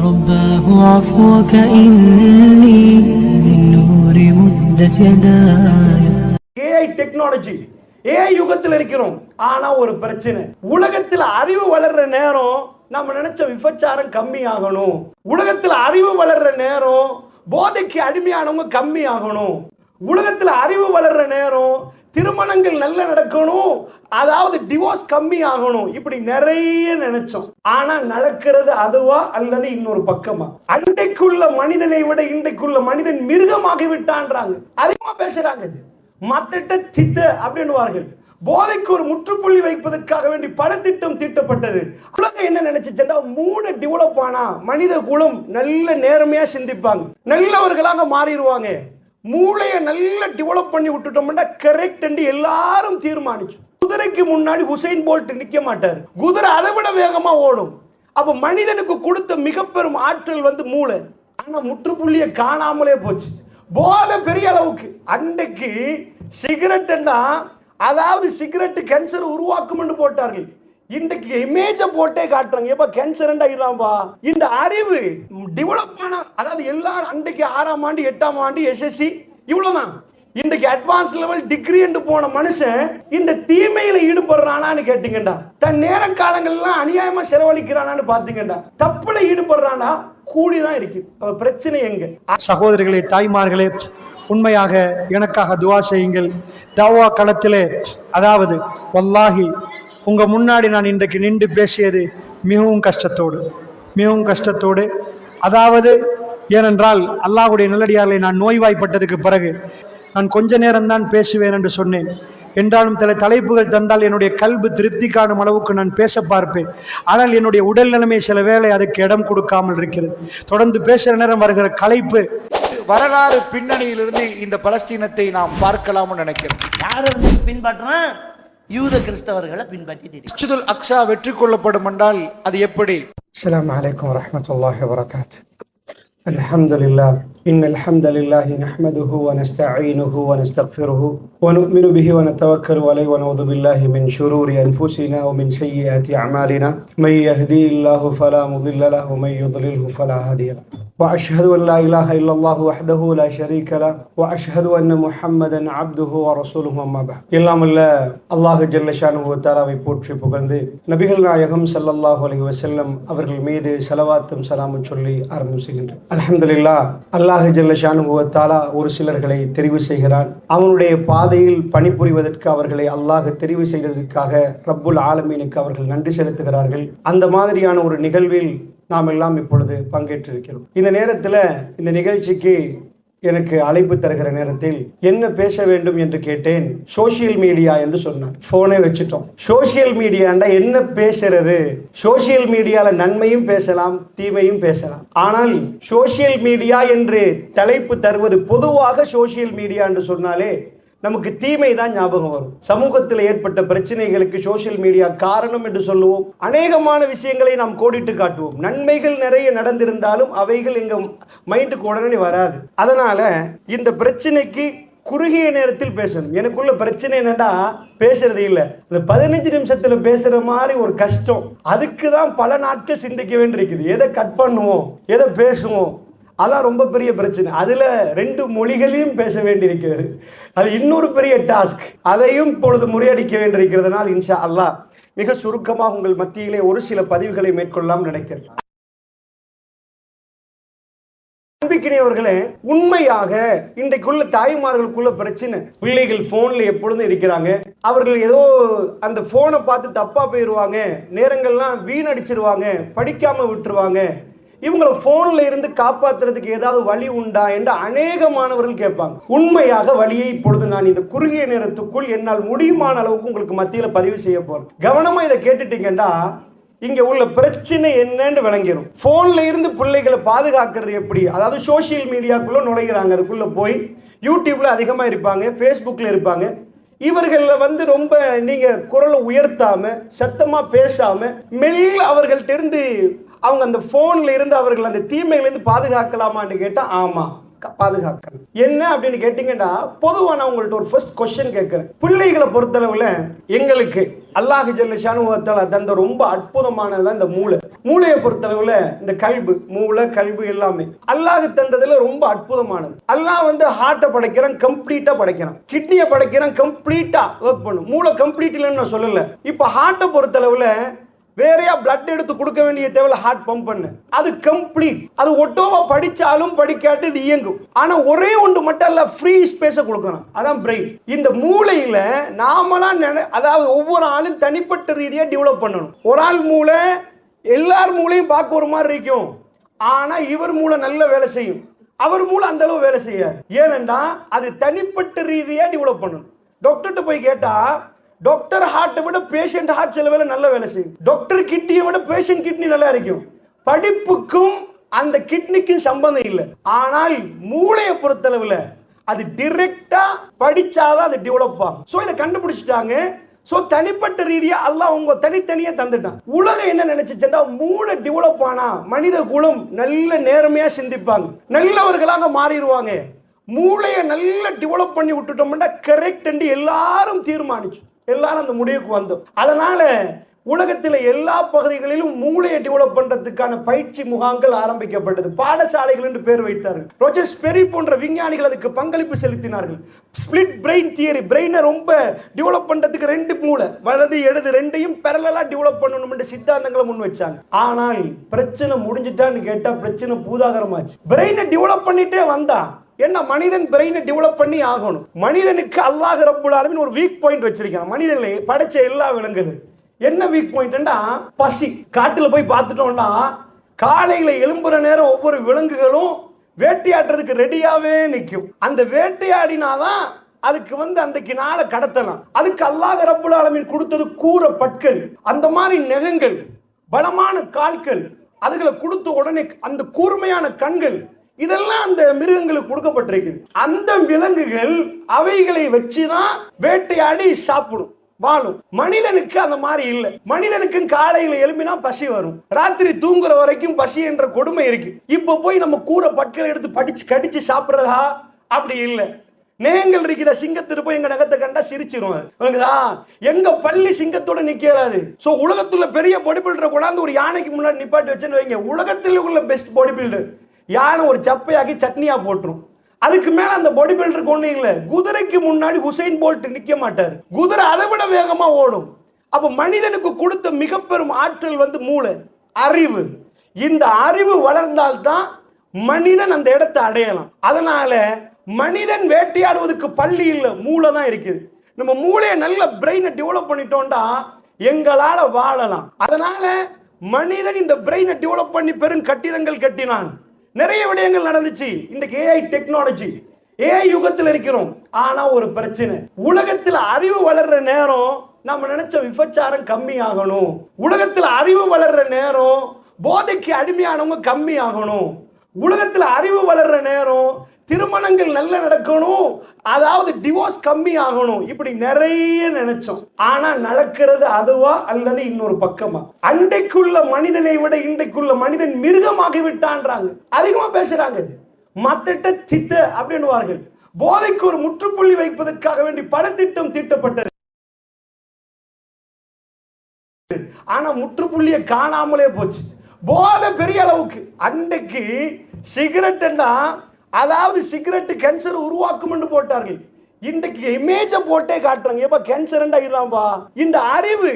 رباه عفوك إني من نور مدت يداي. AI technology AI யுகத்தில் இருக்கிறோம். ஆனா ஒரு பிரச்சனை, உலகத்தில் அறிவு வளர்ற நேரம் நம்ம நினைச்ச விபச்சாரம் கம்மி ஆகணும். உலகத்தில் அறிவு வளர்ற நேரம் போதைக்கு அடிமையானவங்க கம்மி ஆகணும். உலகத்தில் அறிவு வளர்ற நேரம் திருமணங்கள் நல்ல நடக்கணும், அதாவது டிவோர்ஸ் கம்மி ஆகணும். இப்படி நிறைய நினைச்சோம். ஆனா நடக்கிறது அதுவா அல்லது இன்னொரு பக்கமா? அன்றைக்குள்ள மனிதனை விட இன்றைக்குள்ள மனிதன் மிருகமாகி விட்டான்றாங்க. அதிகமா பேசுறாங்க. மத்திட்ட திட்ட அப்படின்னுவார்கள். போதைக்கு ஒரு முற்றுப்புள்ளி வைப்பதற்காக வேண்டி பல திட்டம் தீட்டப்பட்டது. உலகம் என்ன நினைச்சுட்டா, மூளை டெவலப் ஆனா மனித குலம் நல்ல நேர்மையா சிந்திப்பாங்க, நல்லவர்களாக மாறிடுவாங்க. மூளையை நல்லா டெவலப் பண்ணி விட்டுட்டோம்னா கரெக்ட் என்று எல்லாரும் தீர்மானிச்சு. குதிரைக்கு முன்னாடி உசைன் போல்ட் நிக்க மாட்டார், குதிரை அதை விட வேகமா ஓடும். அப்ப மனிதனுக்கு கொடுத்த மிக பெரும் ஆற்றல் மூளை. ஆனா முற்றுப்புள்ளியை காணாமலே போச்சு. போதை பெரிய அளவுக்கு. அன்றைக்கு சிகரெட், அதாவது சிகரெட் கேன்சர் உருவாக்கும் என்று போட்டார்கள். இன்றைக்கு இமேஜ போட்டே காட்டுறாங்க, எப்ப கேன்சர் இதாம்பா. இந்த அறிவு டெவலப் ஆன, அதாவது எல்லாரும் அன்றைக்கு 6ஆம் ஆண்டு 8ஆம் ஆண்டு SSC இவ்வளவுதான். இன்றைக்கு அட்வான்ஸ் லெவல் டிகிரி என்று போன மனுஷன் இந்த தீமையில ஈடுபடுறானான்னு கேட்டீங்கடா, தன் நேர காலங்கள்லாம் அநியாயமா செலவழிக்கிறானான்னு பாத்தீங்கடா, தப்புல ஈடுபடுறானா கூடிதான் இருக்கு. பிரச்சனை எங்க? சகோதரிகளே, தாய்மார்களே, உண்மையாக எனக்காக துவா செய்யுங்கள். தாவா களத்திலே, அதாவது வல்லாஹி உங்க முன்னாடி நான் இன்றைக்கு நின்று பேசியது மிகவும் கஷ்டத்தோடு. அதாவது ஏனென்றால் அல்லாஹ்வுடைய நல்லடியார்களை நான் நோய்வாய்ப்பட்டதுக்கு பிறகு நான் கொஞ்ச நேரம் தான் பேசுவேன் என்று சொன்னேன். என்றாலும் சில தலைப்புகள் தந்தால் என்னுடைய கல்வி திருப்தி காணும் அளவுக்கு நான் பேச பார்ப்பேன். ஆனால் என்னுடைய உடல் நிலைமை சில வேளை அதுக்கு இடம் கொடுக்காமல் இருக்கிறது. தொடர்ந்து பேசுகிற நேரம் வருகிற களைப்பு. வரலாறு பின்னணியிலிருந்து இந்த பலஸ்தீனத்தை நாம் பார்க்கலாம்னு நினைக்கிறேன். யாரை பின்பற்றான்? யூத கிறிஸ்தவர்களை பின்பற்றிட்டு மஸ்ஜிதுல் அக்ஸா வெற்றி கொள்ளப்படும் என்றால் அது எப்படி? அஸ்ஸலாமு அலைக்கும் வரஹ்மத்துல்லாஹி வபரகாத்துஹு. அல்ஹம்துலில்லாஹ் இன்னல் ஹம்தலில்லாஹி நஹ்மதுஹு வ நஸ்தஈனுஹு வ நஸ்தக்ஃபிருஹு வ நு'மினு பிஹி வ நதவக்கலு அலைஹி வ நஊது பில்லாஹி மின் ஷுரூரி அன்ஃபுஸினா வ மின் ஸய்யிஆத்தி அமாலினா மை யஹ்திஹில்லாஹு ஃபலா முضில்ல லஹு வ மை யுضللஹு ஃபலா ஹாதிய லஹு. وأشهد أن لا إله إلا الله وحده لا شريك له وأشهد أن محمدا عبده ورسوله أما بعد. எல்லாம் அல்ல அல்லாஹ் ஜல்ல ஷானுஹு வ தஆலாவை போற்றி புகழ்ந்து நபிகள் நாயகம் ஸல்லல்லாஹு அலைஹி வஸல்லம் அவர்கள் மீது ஸலவாத்தும் ஸலாமும் சொல்லி ஆரம்பம் செய்கின்றோம். அல்ஹம்துலில்லாஹ், அல்லாஹ் ஜல்ல ஷானுஹு வ தஆலா ஒரு சிலர்களை தெரிவு செய்கிறான். அவனுடைய பாதையில் பணிபுரிவதற்கு அவர்களை அல்லாஹ் தெரிவு செய்ததற்காக ரப்புல் ஆலமீனுக்கு அவர்கள் நன்றி செலுத்துகிறார்கள். அந்த மாதிரியான ஒரு நிகழ்வில் நாம் எல்லாம் இப்பொழுது பங்கேற்றிருக்கிறோம். இந்த நேரத்தில், இந்த நிகழ்ச்சிக்கு எனக்கு அழைப்பு தருகிற நேரத்தில் என்ன பேச வேண்டும் என்று கேட்டேன். சோசியல் மீடியா என்று சொன்னார். போனே வச்சுட்டோம். சோசியல் மீடியாண்டா என்ன பேசுறது? சோசியல் மீடியால நன்மையும் பேசலாம், தீமையும் பேசலாம். ஆனால் சோசியல் மீடியா என்று தலைப்பு தருவது, பொதுவாக சோசியல் மீடியா என்று சொன்னாலே நமக்கு தீமை தான் ஞாபகம் வரும். சமூகத்தில் ஏற்பட்ட பிரச்சனைகளுக்கு சோசியல் மீடியா காரணம் என்று சொல்லுவோம். அநேகமான விஷயங்களை நாம் கோடிட்டு காட்டுவோம். நன்மைகள் நிறைய நடந்திருந்தாலும் அவைகள் எங்க மைண்டுக்கு உடனே வராது. அதனால இந்த பிரச்சனைக்கு குறுகிய நேரத்தில் பேசணும். எனக்குள்ள பிரச்சனை என்னடா, பேசுறது இல்லை. இந்த 15 நிமிஷத்துல பேசுற மாதிரி ஒரு கஷ்டம். அதுக்கு தான் பல நாட்கள் சிந்திக்க வேண்டியிருக்குது. எதை கட் பண்ணுவோம், எதை பேசுவோம், அதான் ரொம்ப பெரிய பிரச்சனை. அதுல 2 மொழிகளையும் பேச வேண்டியிருக்கிறது. அது இன்னொரு பெரிய டாஸ்க். அதையும் இப்பொழுது முறியடிக்க வேண்டியிருக்கிறதுனால் இன்ஷா அல்லாஹ் மிக சுருக்கமாக உங்கள் மத்தியிலே ஒரு சில பதிவுகளை மேற்கொள்ளலாம் நினைக்கிறேன். அன்பிக்கினியவர்களே, உண்மையாக இன்றைக்குள்ள தாய்மார்களுக்குள்ள பிரச்சனை, பிள்ளைகள் போன்ல எப்பொழுதும் இருக்கிறாங்க. அவர்கள் ஏதோ அந்த போனை பார்த்து தப்பா போயிடுவாங்க, நேரங்கள்லாம் வீணடிச்சிருவாங்க, படிக்காம விட்டுருவாங்க. இவங்களை போன்ல இருந்து காப்பாற்றுறதுக்கு ஏதாவது வழி உண்டா என்று அநேக மாணவர்கள் கேட்பாங்க. உண்மையாக வழியை இப்பொழுது நான் இந்த குறுகிய நேரத்துக்குள் என்னால் முடியுமான அளவுக்கு உங்களுக்கு மத்தியில பதிவு செய்ய போறேன். கவனமா இதை கேட்டுட்டீங்கன்னா இங்க உள்ள பிரச்சனை என்னன்னு விளங்கிடும். போன்ல இருந்து பிள்ளைகளை பாதுகாக்கிறது எப்படி? அதாவது சோசியல் மீடியாக்குள்ள நுழைகிறாங்க, அதுக்குள்ள போய் யூடியூப்ல அதிகமா இருப்பாங்க, பேஸ்புக்ல இருப்பாங்க. இவர்கள ரொம்ப நீங்க குரலை உயர்த்தாம, சத்தமா பேசாம, மெல்ல அவர்கள்ட்ட இருந்து அவங்க அந்த போன்ல இருந்து அவர்கள் அந்த தீமையிலிருந்து பாதுகாக்கலாமான்னு கேட்டா ஆமா, பாதுகாக்கணும். என்ன அப்படின்னு கேட்டீங்கன்னா, பொதுவா நான் உங்கள்ட்ட ஒரு ஃபர்ஸ்ட் கொஸ்டின் கேட்கிறேன். பிள்ளைகளை பொறுத்தளவுல எங்களுக்கு, அல்லாஹ் ஜல்ல ஷானுஹு வ தஆலா தந்த ரொம்ப அற்புதமானதுதான் இந்த மூளை. மூளையை பொறுத்தளவுல இந்த கல்பு, மூளை, கல்பு எல்லாமே அல்லாஹ் தந்ததுல ரொம்ப அற்புதமானது. அல்லாஹ் ஹார்ட்டை படைக்கிறான், கம்ப்ளீட்டா படைக்கிறான். கிட்னியை படைக்கிறான், கம்ப்ளீட்டா ஒர்க் பண்ணும். மூளை கம்ப்ளீட் இல்லைன்னு நான் சொல்லல. இப்ப ஹார்ட்டை பொறுத்தளவுல வேறையா பிளட் எடுத்து கொடுக்க வேண்டிய தேவையில்ல, ஹார்ட் பம்ப் பண்ணு, அது கம்ப்ளீட். அது ஒட்டோவா படிச்சாலும் படிக்காட்டு இது இயங்கும். ஆனா ஒரே ஒன்று மட்டும் அல்ல, ஃப்ரீ ஸ்பேஸை கொடுக்கணும், அதான் பிரெயின். இந்த மூளையில நாமலாம் அதாவது ஒவ்வொரு ஆளும் தனிப்பட்ட ரீதியா டெவலப் பண்ணணும். ஒரு ஆள் மூளை எல்லார் மூளையும் பார்க்க ஒரு மாதிரி இருக்கும், ஆனா இவர் மூளை நல்ல வேலை செய்யும், அவர் மூளை அந்த அளவு வேலை செய்யாது. ஏனென்றா அது தனிப்பட்ட ரீதியா டெவலப் பண்ணணும். டாக்டர்கிட்ட போய் கேட்டா டாக்டர் ஹார்ட்டை விட பேஷண்ட் ஹார்ட் சில வேலை நல்ல வேலை செய்யும், டாக்டர் கிட்னியை விட பேஷண்ட் கிட்னி நல்லா இருக்கும். படிப்புக்கும் அந்த கிட்னிக்கும் சம்பந்தம் இல்லை. ஆனால் மூளையை பொறுத்தளவுல அது டிரெக்டா படிச்சாதான் அது டெவலப் ஆகும். சோ இதை கண்டுபிடிச்சிட்டாங்க. சோ தனிப்பட்ட ரீதியா அல்லாஹ் உங்க தனித்தனியா தந்துட்டான். உலகம் என்ன நினைச்சுச்சா, மூளை டெவலப் ஆனா மனித குலம் நல்ல நேர்மையா சிந்திப்பாங்க, நல்லவர்களாக மாறிடுவாங்க. மூளையை நல்லா டெவலப் பண்ணி விட்டுட்டோம்னா கரெக்ட் என்று எல்லாரும் தீர்மானிச்சு, எல்லாரும் அந்த முடிவுக்கு வந்தோம். அதனால உலகத்தில் எல்லா பகுதிகளிலும் மூளையை டெவலப் பண்றதுக்கான பயிற்சி முகாம்கள் ஆரம்பிக்கப்பட்டது. பாடசாலைகள் என்று பேர் வைத்தார்கள். ரோஜர் ஸ்பெரி போன்ற விஞ்ஞானிகள் அதுக்கு பங்களிப்பு செலுத்தினார்கள். ஸ்பிளிட் பிரெயின் தியரி, பிரெயினை ரொம்ப டெவலப் பண்றதுக்கு ரெண்டு மூளை, வலது இடது ரெண்டையும் பேரலலா டெவலப் பண்ணணும் என்ற சித்தாந்தங்களை முன் வச்சாங்க. ஆனால் பிரச்சனை முடிஞ்சிட்டான்னு கேட்டா பிரச்சனை பூதாகரமாச்சு. பிரெயினை டெவலப் பண்ணிட்டே வந்தா என்ன, மனிதன் பிரெயினை டெவலப் பண்ணி ஆகணும். மனிதனுக்கு அல்லாஹ் ரப்புல் ஆலமீன் ஒரு வீக் பாயிண்ட் வச்சிருக்கான். மனிதனை படைச்ச எல்லா விலங்குகளும் என்ன வீக் பாயிண்ட்னா பசி. காட்டுல போய் பார்த்துட்டோம்னா காலையில எழும்புற நேரம் ஒவ்வொரு விலங்குகளும் வேட்டையாடுறதுக்கு ரெடியாவே நிற்கும். அந்த வேட்டையாடினாதான் அதுக்கு அன்றைக்கு நாளை கடத்தலாம். அதுக்கு அல்லாஹ் ரப்புல் ஆலமீன் கொடுத்தது கூர பற்கள், அந்த மாதிரி நெகங்கள், பலமான கால்கள், அதுகளை கொடுத்த உடனே அந்த கூர்மையான கண்கள், இதெல்லாம் அந்த மிருகங்களுக்கு கொடுக்கப்பட்டிருக்கு. அந்த விலங்குகள் அவைகளை வச்சுதான் வேட்டையாடி சாப்பிடும், வாழும். மனிதனுக்கு அந்த மாதிரி இல்லை. மனிதனுக்கு காலையில எழுப்பினா பசி வரும், ராத்திரி தூங்குற வரைக்கும் பசி என்ற கொடுமை இருக்கு. இப்ப போய் நம்ம கூரை பற்களை எடுத்து படிச்சு கடிச்சு சாப்பிடுறதா? அப்படி இல்லை. நேங்கள் இருக்குதா, சிங்கத்திற்கு போய் எங்க நகத்தை கண்டா சிரிச்சிரும். எங்க பள்ளி சிங்கத்தோட நிக்காது. சோ உலகத்துல பெரிய பாடி பில்டரை கொண்டாந்து ஒரு யானைக்கு முன்னாடி நிப்பாட்டி வச்சுன்னு வைங்க, உலகத்தில் உள்ள பெஸ்ட் பாடி பில்டர் யானை ஒரு சப்பையாக்கி சட்னியா போட்டுரும். அதுக்கு மேல அந்த பாடி பில்டருக்கு ஒண்ணு இல்ல. குதிரைக்கு முன்னாடி உசைன் போல்ட் நிக்க மாட்டார், குதிரை அதை விட வேகமா ஓடும். அப்ப மனிதனுக்கு கொடுத்த மிக பெரும் ஆற்றல் மூளை, அறிவு. இந்த அறிவு வளர்ந்தால்தான் மனிதன் அந்த இடத்தை அடையலாம். அதனால மனிதன் வேட்டையாடுவதற்கு பள்ளி இல்ல, மூளை தான் இருக்குது. நம்ம மூளையை நல்ல பிரெயினை டெவலப் பண்ணிட்டோம்டா எங்களால வாழலாம். அதனால மனிதன் இந்த பிரெயினை டெவலப் பண்ணி பெரும் கட்டிடங்கள் கட்டினான், நிறைய விடயங்கள் நடந்துச்சு. இன்றைக்கு ஏஐ டெக்னாலஜி, ஏஐ யுகத்தில் இருக்கிறோம். ஆனா ஒரு பிரச்சனை, உலகத்தில் அறிவு வளர்ற நேரம் நம்ம நினைச்ச விபச்சாரம் கம்மி ஆகணும், உலகத்தில் அறிவு வளர்ற நேரம் போதைக்கு அடிமையானவங்க கம்மி ஆகணும், உலகத்தில் அறிவு வளர்ற நேரம் திருமணங்கள் நல்ல நடக்கணும், அதாவது டிவோர்ஸ் கம்மி ஆகணும். இப்படி நிறைய நினைச்சோம். ஆனா நடக்கிறது அதுவா அல்லது இன்னொரு பக்கமா? அன்றைக்குள்ள மனிதனை விட இன்றைக்குள்ள மனிதன் மிருகமாகி விட்டான்றாங்க, அதிகமா பேசுறாங்க. மத்திட்ட திட்ட அப்படின்னுவார்கள். போதைக்கு ஒரு முற்றுப்புள்ளி வைப்பதற்காக வேண்டி பல திட்டம் தீட்டப்பட்டது. ஆனா முற்றுப்புள்ளியை காணாமலே போச்சு. போதை பெரிய அளவுக்கு. அன்றைக்கு சிகரெட், அதாவது சிகரெட் கேன்சர் உருவாக்கும் என்று போட்டார்கள். இன்றைக்கு இமேஜ போட்டே காட்டுறாங்க, எப்ப கேன்சர் இல்லாம்பா. இந்த அறிவு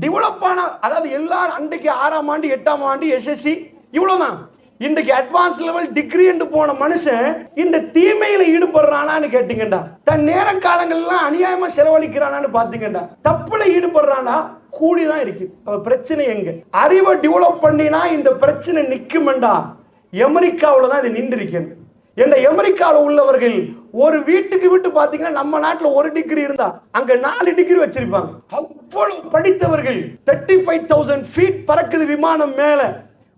டெவலப் ஆன, அதாவது எல்லாரும் அன்றைக்கு 6ஆம் ஆண்டு 8ஆம் ஆண்டு எஸ்எஸ்சி இவ்வளவுதான். இன்றைக்கு அட்வான்ஸ் லெவல் டிகிரி என்று போன மனுஷன் இந்த தீமையில ஈடுபடுறானான்னு கேட்டீங்கடா, தன் நேர காலங்கள் எல்லாம் அநியாயமா செலவழிக்கிறானான்னு பாத்தீங்கடா, தப்புல ஈடுபடுறானா கூடிதான் இருக்கு. பிரச்சனை எங்க? அறிவை டெவலப் பண்ணினா இந்த பிரச்சனை நிக்கும்டா. அமெரிக்காவில தான் இது நின்று இருக்கேன். என்ற அமெரிக்காவில் உள்ளவர்கள் ஒரு வீட்டுக்கு விட்டு பாத்தீங்கன்னா நம்ம நாட்டில் 1 டிகிரி இருந்தா அங்க 4 டிகிரி வச்சிருப்பாங்க. அவ்வளவு படித்தவர்கள். 35,000 ஃபீட் பறக்குது விமானம் மேல.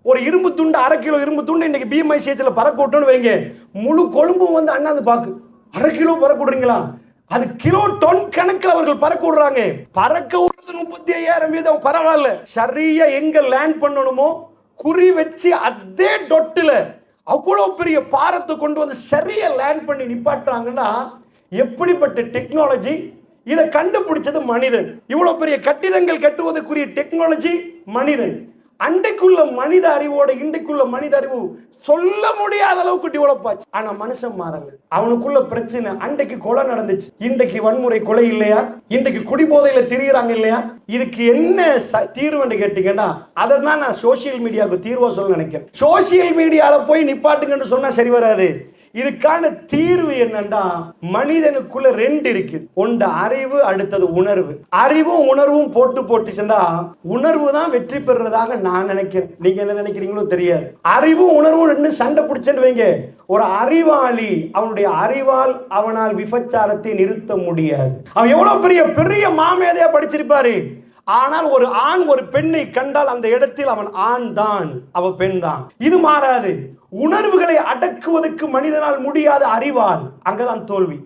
ஒரு இரும்பு துண்டு, 1/2 கிலோ இரும்பு துண்டு இன்னைக்கு BMICHல பறக்க விட்டோன்னு வைங்க, முழு கொழும்பும் அண்ணாந்து பாக்கு 1/2 கிலோ பறக்க விடுறீங்களா? அது கிலோ டன் கணக்கில் அவர்கள் பறக்க விடுறாங்க. பறக்க விடுறது 35,000 வீதம் பரவாயில்ல. சரியா எங்க லேண்ட் பண்ணணுமோ குறி வச்சு அதே டொட்டுல அவ்வளவு பெரிய பாரத்தை கொண்டு வந்து சரியா லேண்ட் பண்ணி நிப்பாட்டுறாங்கன்னா எப்படிப்பட்ட டெக்னாலஜி, இதை கண்டுபிடிச்சது மனிதன். இவ்வளவு பெரிய கட்டிடங்கள் கட்டுவதற்குரிய டெக்னாலஜி மனிதன். அன்றைக்குள்ள மனித அறிவோட இன்றைக்குள்ள மனித அறிவு சொல்ல முடியாத அளவுக்கு டெவலப் ஆச்சு. ஆனா மனுஷன் மாறல. அவனுக்குள்ள பிரச்சனை. அன்றைக்கு கொலை நடந்துச்சு, இன்றைக்கு வன்முறை கொலை இல்லையா? இன்றைக்கு குடிபோதையில திரியிறாங்க இல்லையா? இதுக்கு என்ன தீர்வுன்னு கேட்டீங்கன்னா, அதை தான் நான் சோசியல் மீடியாவுக்கு தீர்வா சொல்ல நினைக்கிறேன். சோசியல் மீடியால போய் நிப்பாட்டுங்கன்னு சொன்னா சரி வராது. இதுக்கான தீர்வு என்னன்னா, மனிதனுக்குள்ள ரெண்டு இருக்கு. ஒன்று அறிவு, அடுத்தது உணர்வு. அறிவும் உணர்வும் போட்டுச்சுன்னா உணர்வு தான் வெற்றி பெறுறதாக நான் நினைக்கிறேன். நீங்க என்ன நினைக்கிறீங்களோ தெரியாது. அறிவும் உணர்வும் ரெண்டு சண்டை பிடிச்சேன்னு வைங்க, ஒரு அறிவாளி அவனுடைய அறிவால் அவனால் விபச்சாரத்தை நிறுத்த முடியாது. அவன் எவ்வளவு பெரிய பெரிய மாமேதையா படிச்சிருப்பாரு, ஆனால் ஒரு ஆண் ஒரு பெண்ணை கண்டால் அந்த இடத்தில் அவன் ஆண் தான், அவ பெண் தான். இது மாறாது. உணர்வுகளை அடக்குவதற்கு மனிதனால் முடியாத அறிவால், அங்கதான் தோல்வி.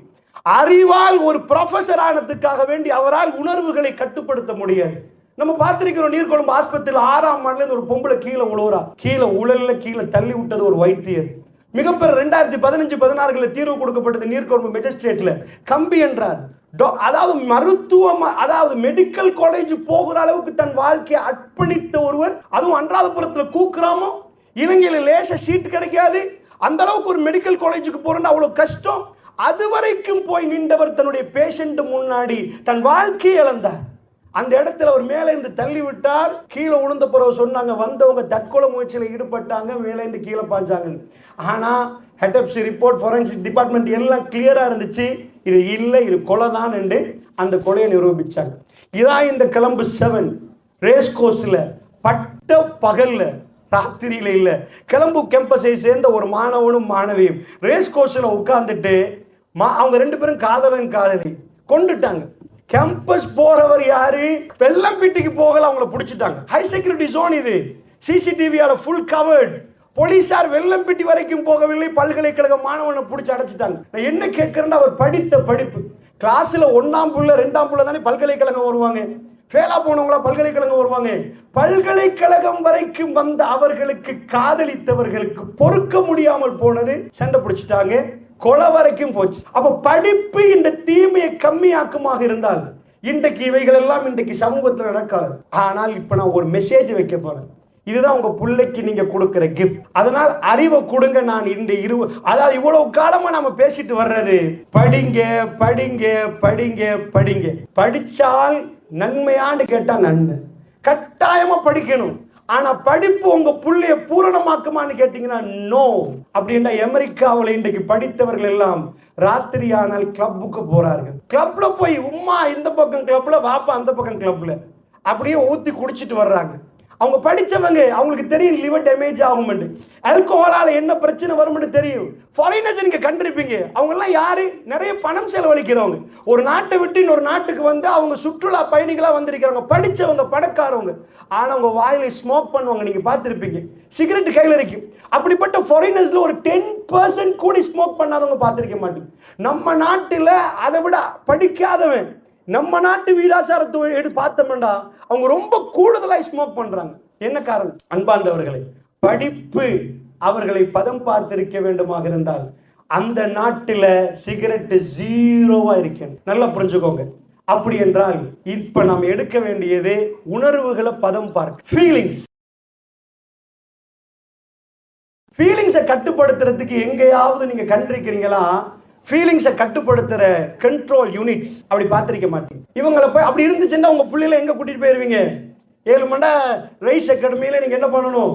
அறிவால் ஒரு ப்ரொஃபசர் ஆனதுக்காக வேண்டி அவரால் உணர்வுகளை கட்டுப்படுத்த முடியாது. நம்ம பார்த்திருக்கிறோம், நீர்கொழும்பு ஆஸ்பத்திரியில் 6ஆம் ஆண்டுல ஒரு பொம்பளை கீழே உழுவுறா. கீழே உழல்ல கீழே தள்ளி விட்டது ஒரு வைத்தியர். மிகப்பெரிய 2015-16 தீர்வு கொடுக்கப்பட்டது நீர்கொழும்பு மெஜிஸ்ட்ரேட்ல. கம்பி என்றார். அதாவது மருத்துவம், அதாவது மெடிக்கல் காலேஜ் போகிற அளவுக்கு தன் வாழ்க்கையை அர்ப்பணித்த ஒருவர். அதுவும் அன்றாதபுரத்துல கூக்குறாமோ, இலங்கையில லேச சீட் கிடைக்காது, அந்த அளவுக்கு ஒரு மெடிக்கல் காலேஜுக்கு போறேன்னு அவ்வளவு கஷ்டம். அது வரைக்கும் போய் நின்றவர் தன்னுடைய பேஷண்ட் முன்னாடி தன் வாழ்க்கையை இழந்தார். அந்த இடத்துல அவர் மேலே இருந்து தள்ளி விட்டார். கீழே உளுந்த பிறகு சொன்னாங்க, வந்தவங்க தற்கொலை முயற்சியில் ஈடுபட்டாங்க, மேலே இருந்து கீழே பாஞ்சாங்க. ஆனா ஹெட்டப்சி ரிப்போர்ட், ஃபோரன்சிக் டிபார்ட்மெண்ட் எல்லாம் கிளியரா இருந்துச்சு, இது இல்லை, இது கொலை தான் என்று அந்த கொலையை நிரூபிச்சாங்க. இதான் இந்த கொலம்பு 7 ரேஸ் கோர்ஸ்ல பட்ட பகல்ல, ராத்திரியில இல்ல, கொலம்பு கேம்பஸை சேர்ந்த ஒரு மாணவனும் மாணவியும் ரேஸ் கோர்ஸ்ல உட்கார்ந்துட்டு அவங்க 2 பேரும் காதலன் காதலி கொண்டுட்டாங்க. கேம்பஸ் போறவர் யாரு? வெள்ளம்பிட்டிக்கு போகல, அவங்கள பிடிச்சிட்டாங்க. ஹை செக்யூரிட்டி ஜோன் இது, சிசிடிவியால ஃபுல் கவர்ட். போலீசார் வெள்ளம்பிட்டி வரைக்கும் போகவில்லை, பல்கலைக்கழக மாணவனை பிடிச்சி அடைச்சிட்டாங்க. நான் என்ன கேட்கிறேன்னா, அவர் படித்த படிப்பு கிளாஸ்ல 1ஆம் புள்ள 2ஆம் புள்ள தானே பல்கலைக்கழகம் வருவாங்க, ஃபேலா போனவங்களா பல்கலைக்கழகம் வருவாங்க. பல்கலைக்கழகம் வரைக்கும் வந்த அவர்களுக்கு, காதலித்தவர்களுக்கு பொறுக்க முடியாமல் போனது, சண்டை பிடிச்சிட்டாங்க, கொலை வரைக்கும் போச்சு. அப்ப படிப்பு இந்த தீமையை கம்மியாக்குமாக இருந்தால் இன்றைக்கு இவைகள் எல்லாம் இன்றைக்கு சமூகத்தில் நடக்காது. ஆனால் இப்ப நான் ஒரு மெசேஜ் வைக்க போறேன். இதுதான் உங்க பிள்ளைக்கு நீங்க கொடுக்கிற கிஃப்ட். அதனால் அறிவை கொடுங்க. நான் இந்த அதாவது இவ்வளவு காலமா நாம பேசிட்டு வர்றது, படிங்க படிங்க படிங்க படிங்க. படிச்சால் நன்மையான்னு கேட்டா நன்மை, கட்டாயமா படிக்கணும். ஆனா படிப்பு உங்க புள்ளைய பூரணமாக்குமான்னு கேட்டீங்கன்னா நோ. அப்படின்னா அமெரிக்காவில் இன்றைக்கு படித்தவர்கள் எல்லாம் ராத்திரி ஆனால் கிளப்புக்கு போறார்கள். கிளப்ல போய் உம்மா இந்த பக்கம் கிளப்ல, வாப்பா அந்த பக்கம் கிளப்ல, அப்படியே ஊத்தி குடிச்சிட்டு வர்றாங்க. அவங்க படிச்சவங்க, அவங்களுக்கு தெரியும் லிவர் டேமேஜ் ஆகும், ஆல்கோஹாலால என்ன பிரச்சனை வரும்னு தெரியும். ஃபாரினர்ஸ் நீங்க கண்டிருப்பீங்க, அவங்க எல்லாம் யாரு? நிறைய பணம் செலவழிக்கிறவங்க. ஒரு நாட்டை விட்டு இன்னொரு நாட்டுக்கு வந்து அவங்க சுற்றுலா பயணிகளா வந்திருக்கிறாங்க, படிச்சவங்க, பணக்காரவங்க. ஆனா அவங்க வாயில ஸ்மோக் பண்ணுவாங்க, நீங்க பார்த்திருப்பீங்க, சிகரெட் கையில இருக்கும். அப்படிப்பட்ட ஃபாரினர்ஸ்ல ஒரு 10% கூடி ஸ்மோக் பண்ணாதவங்க பார்த்திருக்க மாட்டீங்க. நம்ம நாட்டுல அதை விட படிக்காதவன், நம்ம நாட்டு வீராசாரத்தை எடுத்து பார்த்தோம்னா அவங்க ரொம்ப கூடுதலாய் ஸ்மோக் பண்றாங்க. என்ன காரணம்? அன்பார்ந்தவர்களே, படிப்பு அவர்களை பதம் பார்த்திருக்க வேண்டுமாக இருந்தால் அந்த நாட்டில சிகரெட் 0வா இருக்கணும். நல்லா புரிஞ்சுக்கோங்க. அப்படி என்றால் இப்ப நாம் எடுக்க வேண்டியது உணர்வுகளை பதம் பார்க்க. ஃபீலிங்ஸை கட்டுப்படுத்துறதுக்கு எங்கேயாவது நீங்க கண்டிருக்கிறீங்களா? ஃபீலிங்ஸை கட்டுப்படுத்துற கண்ட்ரோல் யூனிட்ஸ் அப்படி பார்த்திருக்க மாட்டீங்க. இவங்களை போய் அப்படி இருந்துச்சுன்னா உங்க பிள்ளைகளை எங்க கூட்டிட்டு போயிருவீங்க? 7 மண்டா ரைஸ் அகாடமியில நீங்க என்ன பண்ணணும்?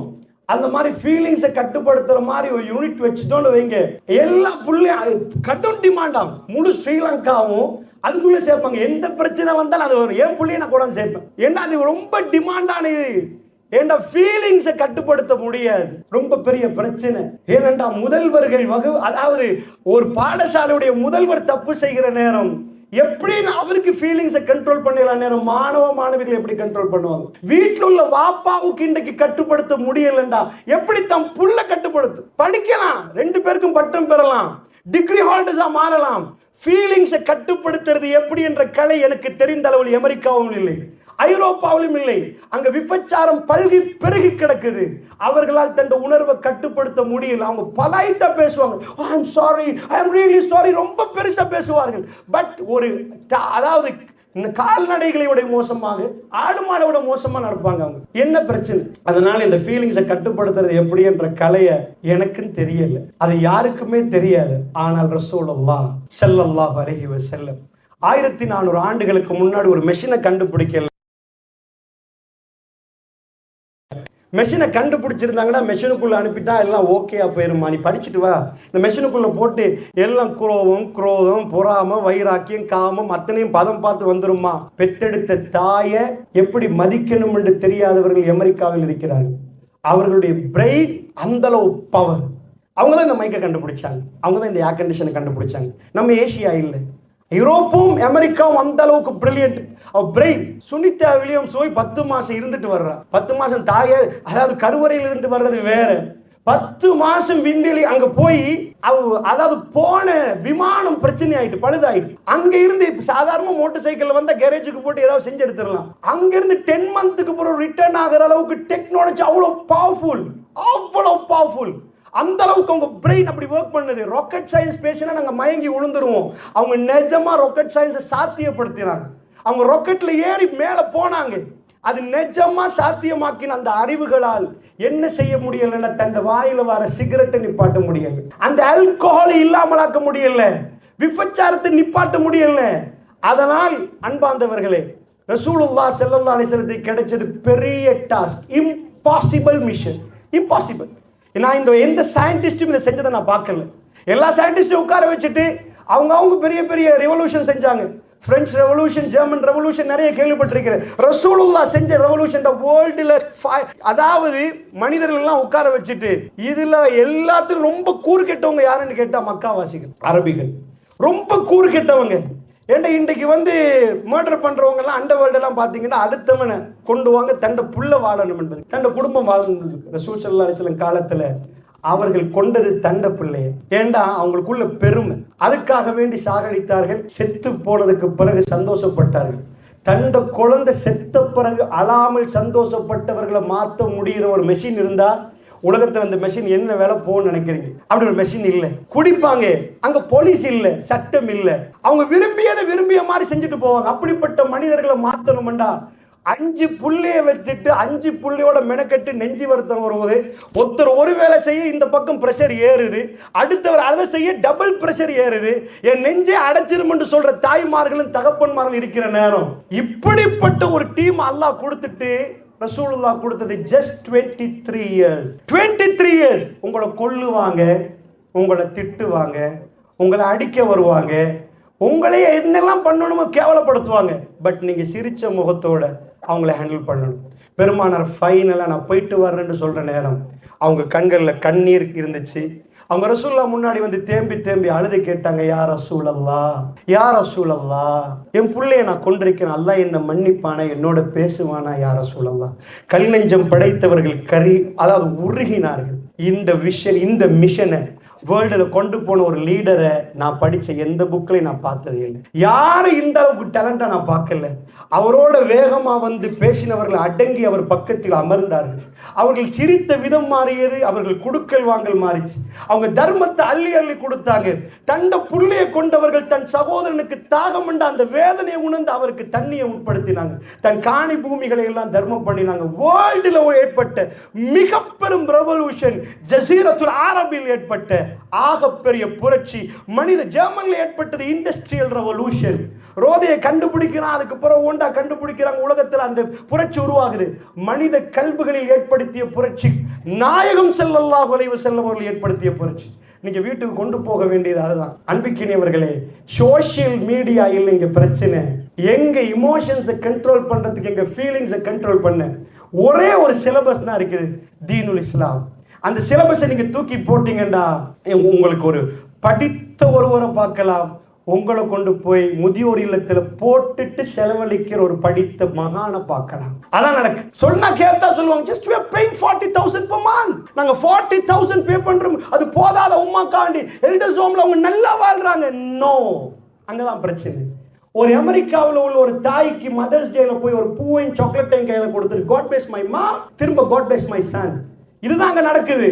அந்த மாதிரி ஃபீலிங்ஸை கட்டுப்படுத்துற மாதிரி ஒரு யூனிட் வச்சுட்டோன்னு வைங்க, எல்லா புள்ளையும் கட்டும் டிமாண்ட் ஆகும். முழு ஸ்ரீலங்காவும் அதுக்குள்ள சேர்ப்பாங்க. எந்த பிரச்சனை வந்தாலும் அது வரும். என் பிள்ளைய நான் கூட சேர்ப்பேன். ஏன்னா அது ரொம்ப டிமாண்டானது. ஏண்டா ஃபீலிங்ஸை கட்டுப்படுத்த முடியாது, ரொம்ப பெரிய பிரச்சனை. ஏனென்றா முதல்வர்கள் அதாவது ஒரு பாடசாலையுடைய முதல்வர் தப்பு செய்கிற நேரம் எப்படி அவருக்கு ஃபீலிங்ஸை கண்ட்ரோல் பண்ணலாம், நேரம் மாணவ மாணவிகள் எப்படி கண்ட்ரோல் பண்ணுவாங்க? வீட்டில் உள்ள வாப்பாவுக்கு இன்றைக்கு கட்டுப்படுத்த முடியலண்டா எப்படி தம் புள்ள கட்டுப்படுத்தும்? படிக்கலாம், 2 பேருக்கும் பட்டம் பெறலாம், டிகிரி ஹோல்டர்ஸா மாறலாம். ஃபீலிங்ஸை கட்டுப்படுத்துறது எப்படி என்ற கலை எனக்கு தெரிந்த அளவில் அமெரிக்காவும் இல்லை. ஐரோப்பாவிலும் இல்லை. அங்க விபச்சாரம் பல்கி பெருகி கிடக்குது. அவர்களால் தன் உணர்வை கட்டுப்படுத்த முடியல. அவங்க பொலைட்டா பேசுவாங்க, I am sorry, I am really sorry, ரொம்ப பெருசா பேசுவார்கள். பட் ஒரு அதாவது கால்நடைகளை விட மோசமாக, ஆடு மாடை விட மோசமா நடப்பாங்க. அவங்க என்ன பிரச்சனை? அதனால இந்த ஃபீலிங்ஸை கட்டுப்படுத்துறது எப்படி என்ற கலையை எனக்கும் தெரியல, அது யாருக்குமே தெரியாது. ஆனால் ரசூலுல்லாஹ் ஸல்லல்லாஹு அலைஹி வஸல்லம் 1400 ஆண்டுகளுக்கு முன்னாடி ஒரு மெஷினை கண்டுபிடிக்கல. மெஷினை கண்டுபிடிச்சிருந்தாங்கன்னா மெஷினுக்குள்ள அனுப்பிட்டா எல்லாம் ஓகேயா போயிருமா, நீ படிச்சுட்டு வா. இந்த மெஷினுக்குள்ள போட்டு எல்லாம் குரோவம், குரோதம், பொறாம, வைராக்கியம், காமம் அத்தனையும் பதம் பார்த்து வந்துருமா? பெத்தெடுத்த தாயை எப்படி மதிக்கணும் என்று தெரியாதவர்கள் அமெரிக்காவில் இருக்கிறார்கள். அவர்களுடைய பிரெயின் அந்த அளவு பவர். அவங்க தான் இந்த மைக்கை கண்டுபிடிச்சாங்க, அவங்க தான் இந்த ஏர் கண்டிஷனை கண்டுபிடிச்சாங்க. நம்ம ஏசியா இல்லை, யூரோப்பும் அமெரிக்காவும் அந்த அளவுக்கு பிரில்லியன்ட் பிரெயின். சுனிதா வில்லியம்ஸ் போய் 10 மாசம் இருந்துட்டு வர்றா. 10 மாசம் தாயே, அதாவது கருவறையில் இருந்து வர்றது வேற. 10 மாசம் விண்வெளி அங்க போய் அதாவது போன விமானம் பிரச்சனை ஆயிட்டு, பழுதாயிட்டு. அங்க இருந்து சாதாரண மோட்டார் சைக்கிள் வந்த கேரேஜுக்கு போட்டு ஏதாவது செஞ்சு எடுத்துடலாம். அங்க இருந்து 10 மந்த்துக்கு பிறகு ரிட்டர்ன் ஆகிற அளவுக்கு டெக்னாலஜி அவ்வளவு பவர்ஃபுல், அவ்வளவு பவர்ஃபுல். அந்த அளவுக்கு அவங்க பிரெயின் அப்படி ஒர்க் பண்ணுது. ராக்கெட் சயின்ஸ் பேசினா நாங்க மயங்கி விழுந்துருவோம். அவங்க நிஜமா ராக்கெட் சயின்ஸை சாத்தியப்படுத்தினாங்க. அவங்க ராக்கெட்ல ஏறி மேல போனாங்க. அது நிஜமா சாத்தியமாக்கின அந்த அறிவுகளால் என்ன செய்ய முடியல? தன் வாயில வர சிகரெட்டை நிப்பாட்ட முடியல, அந்த ஆல்கஹாலை இல்லாமலாக்க முடியல, விபச்சாரத்தை நிப்பாட்ட முடியல. அதனால் அன்பார்ந்தவர்களே, ரசூலுல்லாஹ் ஸல்லல்லாஹு அலைஹி வஸல்லம் கிடைச்சது பெரிய டாஸ்க், இம்பாசிபிள் மிஷன், இம்பாசிபிள். நான் இந்த எந்த சயின்டிஸ்டும் இதை செஞ்சதை நான் பார்க்கல. எல்லா சயின்டிஸ்டும் உட்கார வச்சுட்டு அவங்க பெரிய பெரிய ரெவல்யூஷன் செஞ்சாங்க. பிரெஞ்சு ரெவல்யூஷன், ஜெர்மன் ரெவல்யூஷன் நிறைய கேள்விப்பட்டிருக்கிறேன். ரசூலுல்லாஹ் செஞ்ச ரெவல்யூஷன் வேர்ல்டுல, அதாவது மனிதர்கள் எல்லாம் உட்கார வச்சுட்டு இதுல எல்லாத்துக்கும் ரொம்ப கூறு கெட்டவங்க யாருன்னு கேட்டா மக்காவாசிகள், அரபிகள் ரொம்ப கூறு கெட்டவங்க. ஏன்டா இன்றைக்கு மர்டர் பண்றவங்க எல்லாம் அண்டர் வேர்ல்டு எல்லாம் பாத்தீங்கன்னா அடுத்தவனை கொண்டு வாங்க, தண்ட புள்ள வாழணும் என்பது, தண்ட குடும்பம் வாழணும். ரசூல் ஸல்லல்லாஹு அலைஹி வஸல்லம் காலத்துல அவர்கள் கொண்டது தண்ட பிள்ளைய. ஏண்டா அவங்களுக்குள்ள பெருமை. அதுக்காக வேண்டி சாகடித்தார்கள். செத்து போனதுக்கு பிறகு சந்தோஷப்பட்டார்கள். தண்ட குழந்தை செத்த பிறகு அழாமல் சந்தோஷப்பட்டவர்களை மாற்ற முடிகிற ஒரு மெஷின் இருந்தா உலகத்துல அந்த மெஷின் என்ன வேலை போன்னு நினைக்கிறீங்க? அப்படி ஒரு மெஷின் இல்ல. குடிப்பாங்க, அங்க போலீஸ் இல்ல, சட்டம் இல்ல, அவங்க விரும்பியதை விரும்பிய மாதிரி செஞ்சுட்டு போவாங்க. அப்படிப்பட்ட மனிதர்களை மாத்தணும்டா 5 புள்ளைய வச்சுட்டு 5 புள்ளையோட மெனக்கட்டு நெஞ்சு வருத்தம் வருவது. ஒருத்தர் ஒரு வேலை செய்ய இந்த பக்கம் பிரஷர் ஏறுது, அடுத்தவர் அதை செய்ய டபுள் பிரஷர் ஏறுது. என் நெஞ்சே அடைச்சிரும் என்று சொல்ற தாய்மார்களும் தகப்பன்மார்கள் இருக்கிற நேரம், இப்படிப்பட்ட ஒரு டீம் அல்லாஹ் கொடுத்துட்டு ரசூலுல்லாஹ் கொடுத்தது just 23 years. 23 years உங்களை கொல்லுவாங்க, உங்களை திட்டுவாங்க, உங்களை அடிக்க வருவாங்க, உங்களையே என்னெல்லாம் பண்ணணுமோ கேவலப்படுத்துவாங்க. பட் நீங்க சிரிச்ச முகத்தோட அவங்களை ஹேண்டில் பண்ணணும். பெருமானார் ஃபைனலா நான் போயிட்டு வர்றேன்னு சொல்ற நேரம் அவங்க கண்கள்ல கண்ணீர் இருந்துச்சு. அவங்க ரசூலுல்லாஹ் முன்னாடி தேம்பி தேம்பி அழுது கேட்டாங்க, யா ரசூலல்லாஹ், யா ரசூலல்லாஹ், என் பிள்ளைய நான் கொண்டிருக்கிறேன், அல்லாஹ் என்ன மன்னிப்பானா, என்னோட பேசுவானா யா ரசூலல்லாஹ். கல் நெஞ்சம் படைத்தவர்கள் அதாவது உருகினார்கள். இந்த விஷன், இந்த மிஷனை வேர்ல்டுல கொண்டு போன ஒரு லீடரை நான் படிச்ச எந்த புக்லையும் நான் பார்த்ததே இல்லை. யாரும் இந்த அளவுக்கு டேலண்டா நான் பார்க்கல. அவரோட வேகமா பேசினவர்கள் அடங்கி அவர் பக்கத்தில் அமர்ந்தார்கள். அவர்கள் சிரித்த விதம் மாறியது, அவர்கள் குடுக்கல் வாங்கல் மாறிச்சு. அவங்க தர்மத்தை அள்ளி அள்ளி கொடுத்தாங்க. தண்ட புள்ளையை கொண்டவர்கள் தன் சகோதரனுக்கு தாகம் என்ற அந்த வேதனையை உணர்ந்து அவருக்கு தண்ணியை உட்படுத்தினாங்க. தன் காணி பூமிகளை எல்லாம் தர்மம் பண்ணினாங்க. வேர்ல்டுல ஏற்பட்ட மிக பெரும் ரெவல்யூஷன், ஜசீரத்துல் அரபில் ஏற்பட்ட ஆகப்பெரிய புரட்சி மனித ஜெர்மன்ல ஏற்பட்டது இண்டஸ்ட்ரியல் ரெவல்யூஷன். ரோதையை கண்டுபிடிக்கிறான், அதுக்கு பிறகு ஓண்டா கண்டுபிடிக்கிறாங்க. உலகத்தில் அந்த புரட்சி உருவாகுது. மனித கல்புகளில் ஏற்படுத்திய புரட்சி நாயகம் ஸல்லல்லாஹு அலைஹி வஸல்லம் அவர்கள் ஏற்படுத்திய புரட்சி. நீங்க வீட்டுக்கு கொண்டு போக வேண்டியது அதுதான். அன்பிக்கினியவர்களே, சோசியல் மீடியா இல்லைங்க பிரச்சனை. எங்க இமோஷன்ஸை கண்ட்ரோல் பண்றதுக்கு, எங்க ஃபீலிங்ஸை கண்ட்ரோல் பண்ண ஒரே ஒரு சிலபஸ் தான் இருக்குது, தீனுல் இஸ்லாம். அந்த சிலபஸை நீங்க தூக்கி போட்டீங்கன்னா உங்களுக்கு ஒரு படித்த ஒருவரை பார்க்கலாம், உங்களை கொண்டு போய் முதியோர் இல்லத்துல போட்டுட்டு செலவழிக்கிற ஒரு படித்த மகானை பார்க்கலாம். அதான் நடக்கு. சொன்னா கேட்டா சொல்லுவாங்க, just we are paying 40,000 per month. நாங்க 40,000 பே பண்றோம், அது போதாத உம்மாக்காண்டி எல்டர்ஸ் ஹோம்ல அவங்க நல்லா வாழ்றாங்க. நோ, அங்கதான் பிரச்சனை. ஒரு அமெரிக்காவில் உள்ள ஒரு தாய்க்கு மதர்ஸ் டேல போய் ஒரு பூவையும் சாக்லேட்டையும் கையில கொடுத்துட்டு காட் பிளெஸ் மை மாம், திரும்ப காட் பிளெஸ் மை சன். இதுதான் அங்க நடக்குது.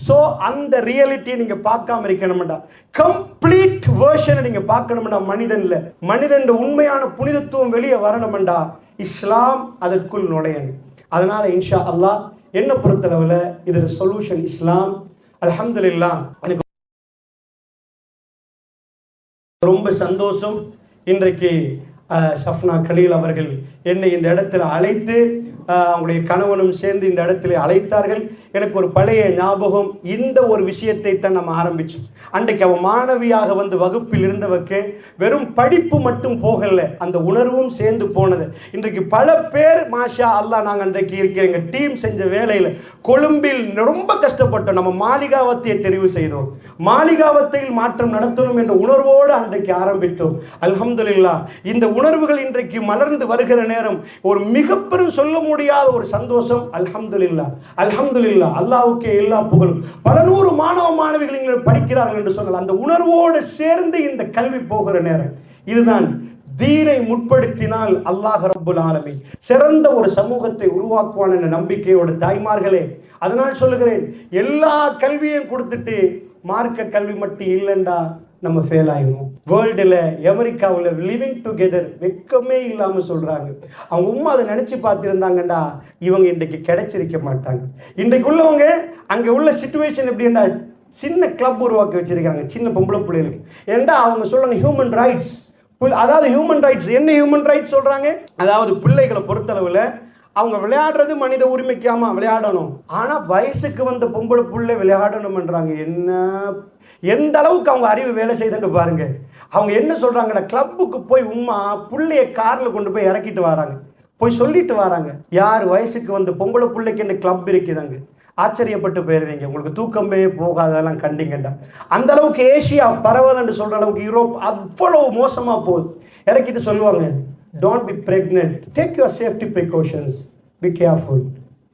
சோ அந்த ரியாலிட்டியை நீங்க பார்க்காம இருக்கணும்டா. கம்ப்ளீட் வெர்ஷனை நீங்க பார்க்கணும்டா. மனிதன்ல மனிதன் உண்மையான புனிதத்துவம் வெளியே வரணும்டா. இஸ்லாம் அதற்குள் நுழையணும். அதனால இன்ஷா அல்லாஹ் என்ன பொறுத்தளவுல இது சொல்யூஷன் இஸ்லாம். அல்ஹம்துலில்லாஹ். எனக்கு ரொம்ப சந்தோஷம். இன்றைக்கு ஷஃப்னா கலீல் அவர்கள் என்னை இந்த இடத்துல அழைத்து அவங்களுடைய கணவனும் சேர்ந்து இந்த இடத்துல அழைத்தார்கள். எனக்கு ஒரு பழைய ஞாபகம். இந்த ஒரு விஷயத்தை தான் நம்ம ஆரம்பிச்சோம். அன்றைக்கு அவன் மாணவியாக வந்து வகுப்பில் இருந்தவக்கு வெறும் படிப்பு மட்டும் போகல, அந்த உணர்வும் சேர்ந்து போனது. இன்றைக்கு பல பேர் மாஷா அல்லாஹ் நாங்கள் அன்றைக்கு இருக்கிற எங்கள் டீம் செஞ்ச வேலையில் கொழும்பில் ரொம்ப கஷ்டப்பட்டோம். நம்ம மாளிகாவத்தையை தெரிவு செய்தோம். மாளிகாவத்தையில் மாற்றம் நடத்தணும் என்ற உணர்வோடு அன்றைக்கு ஆரம்பித்தோம். அல்ஹம்துலில்லாஹ். இந்த உணர்வுகள் இன்றைக்கு மலர்ந்து வருகிற நேரம் ஒரு மிக பெரும் சொல்ல முடியாத ஒரு சந்தோஷம். அல்ஹம்துலில்லாஹ், அல்ஹம்துலில்லாஹ். அல்லாஹ்வுக்கே எல்லா புகழும். பல நூறு மாணவ மாணவிகள் இங்கே படிக்கிறார்கள் என்று சொன்னால் அந்த உணர்வோடு சேர்ந்து இந்த கல்வி போகிற நேரம் இதுதான். தீனை முற்படுத்தினால் அல்லாஹ் ரப்புல் ஆலமீன் சிறந்த ஒரு சமூகத்தை உருவாக்குவான் என்ற நம்பிக்கையோடு தாய்மார்களே, அதனால் சொல்லுகிறேன், எல்லா கல்வியையும் கொடுத்துட்டு மார்க்க கல்வி மட்டும் இல்லைண்டா நம்ம ஃபெயில் ஆயிடுவோம். வேர்ல்டுல அமெரிக்காவில் லிவிங் டுகெதர் வெக்கமே இல்லாம சொல்றாங்க. அவங்க உண்மை அதை நினைச்சு பார்த்திருந்தாங்கடா இவங்க இன்றைக்கு கிடைச்சிருக்க மாட்டாங்க. இன்றைக்கு உள்ளவங்க அங்க உள்ள சிச்சுவேஷன் எப்படின்னா சின்ன கிளப் உருவாக்கி வச்சிருக்காங்க சின்ன பொம்பளை பிள்ளைகளுக்கு. ஏன்டா அவங்க சொல்றாங்க ஹியூமன் ரைட்ஸ். அதாவது ஹியூமன் ரைட்ஸ் என்ன ஹியூமன் ரைட்ஸ் சொல்றாங்க? அதாவது பிள்ளைகளை பொறுத்தளவுல அவங்க விளையாடுறது மனித உரிமைக்காம விளையாடணும், ஆனா வயசுக்கு வந்த பொம்பளை புள்ளை விளையாடணும்ன்றாங்க. என்ன எந்த அளவுக்கு அவங்க அறிவு வேலை செய்துன்னு பாருங்க. அவங்க என்ன சொல்றாங்கடா, கிளப்புக்கு போய் உம்மா புள்ளைய கார்ல கொண்டு போய் இறக்கிட்டு வராங்க, போய் சொல்லிட்டு வராங்க. யார் வயசுக்கு வந்து பொம்பளை பிள்ளைக்கு இந்த கிளப் இருக்குதாங்க. ஆச்சரியப்பட்டு போயிருவீங்க, உங்களுக்கு தூக்கமே போகாதெல்லாம் கண்டிங்கண்டா. அந்த அளவுக்கு ஏசியா பரவலன்னு சொல்ற அளவுக்கு யூரோப் அவ்வளவு மோசமா போகுது. இறக்கிட்டு சொல்லுவாங்க, don't be pregnant, take your safety precautions, be careful,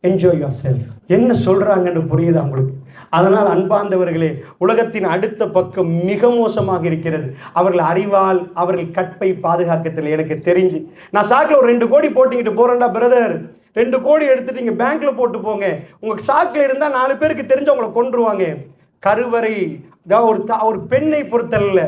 enjoy your self. என்ன சொல்றாங்கன்னு புரியுது அவங்களுக்கு. அதனால் அன்பார்ந்தவர்களே, உலகத்தின் அடுத்த பக்கம் மிக மோசமாக இருக்கிறது. அவர்கள் அறிவால் அவர்கள் கற்பை பாதுகாக்கத்தில் எனக்கு தெரிஞ்சு நான் சாக்கில் ஒரு 2 கோடி போட்டிக்கிட்டு போறேன்டா பிரதர், 2 கோடி எடுத்துட்டு நீங்க பேங்க்ல போட்டு போங்க. உங்க சாக்கில் இருந்தா 4 பேருக்கு தெரிஞ்சு உங்களை கொன்றுவாங்க. கருவறை ஒரு பெண்ணை பொறுத்தல்ல,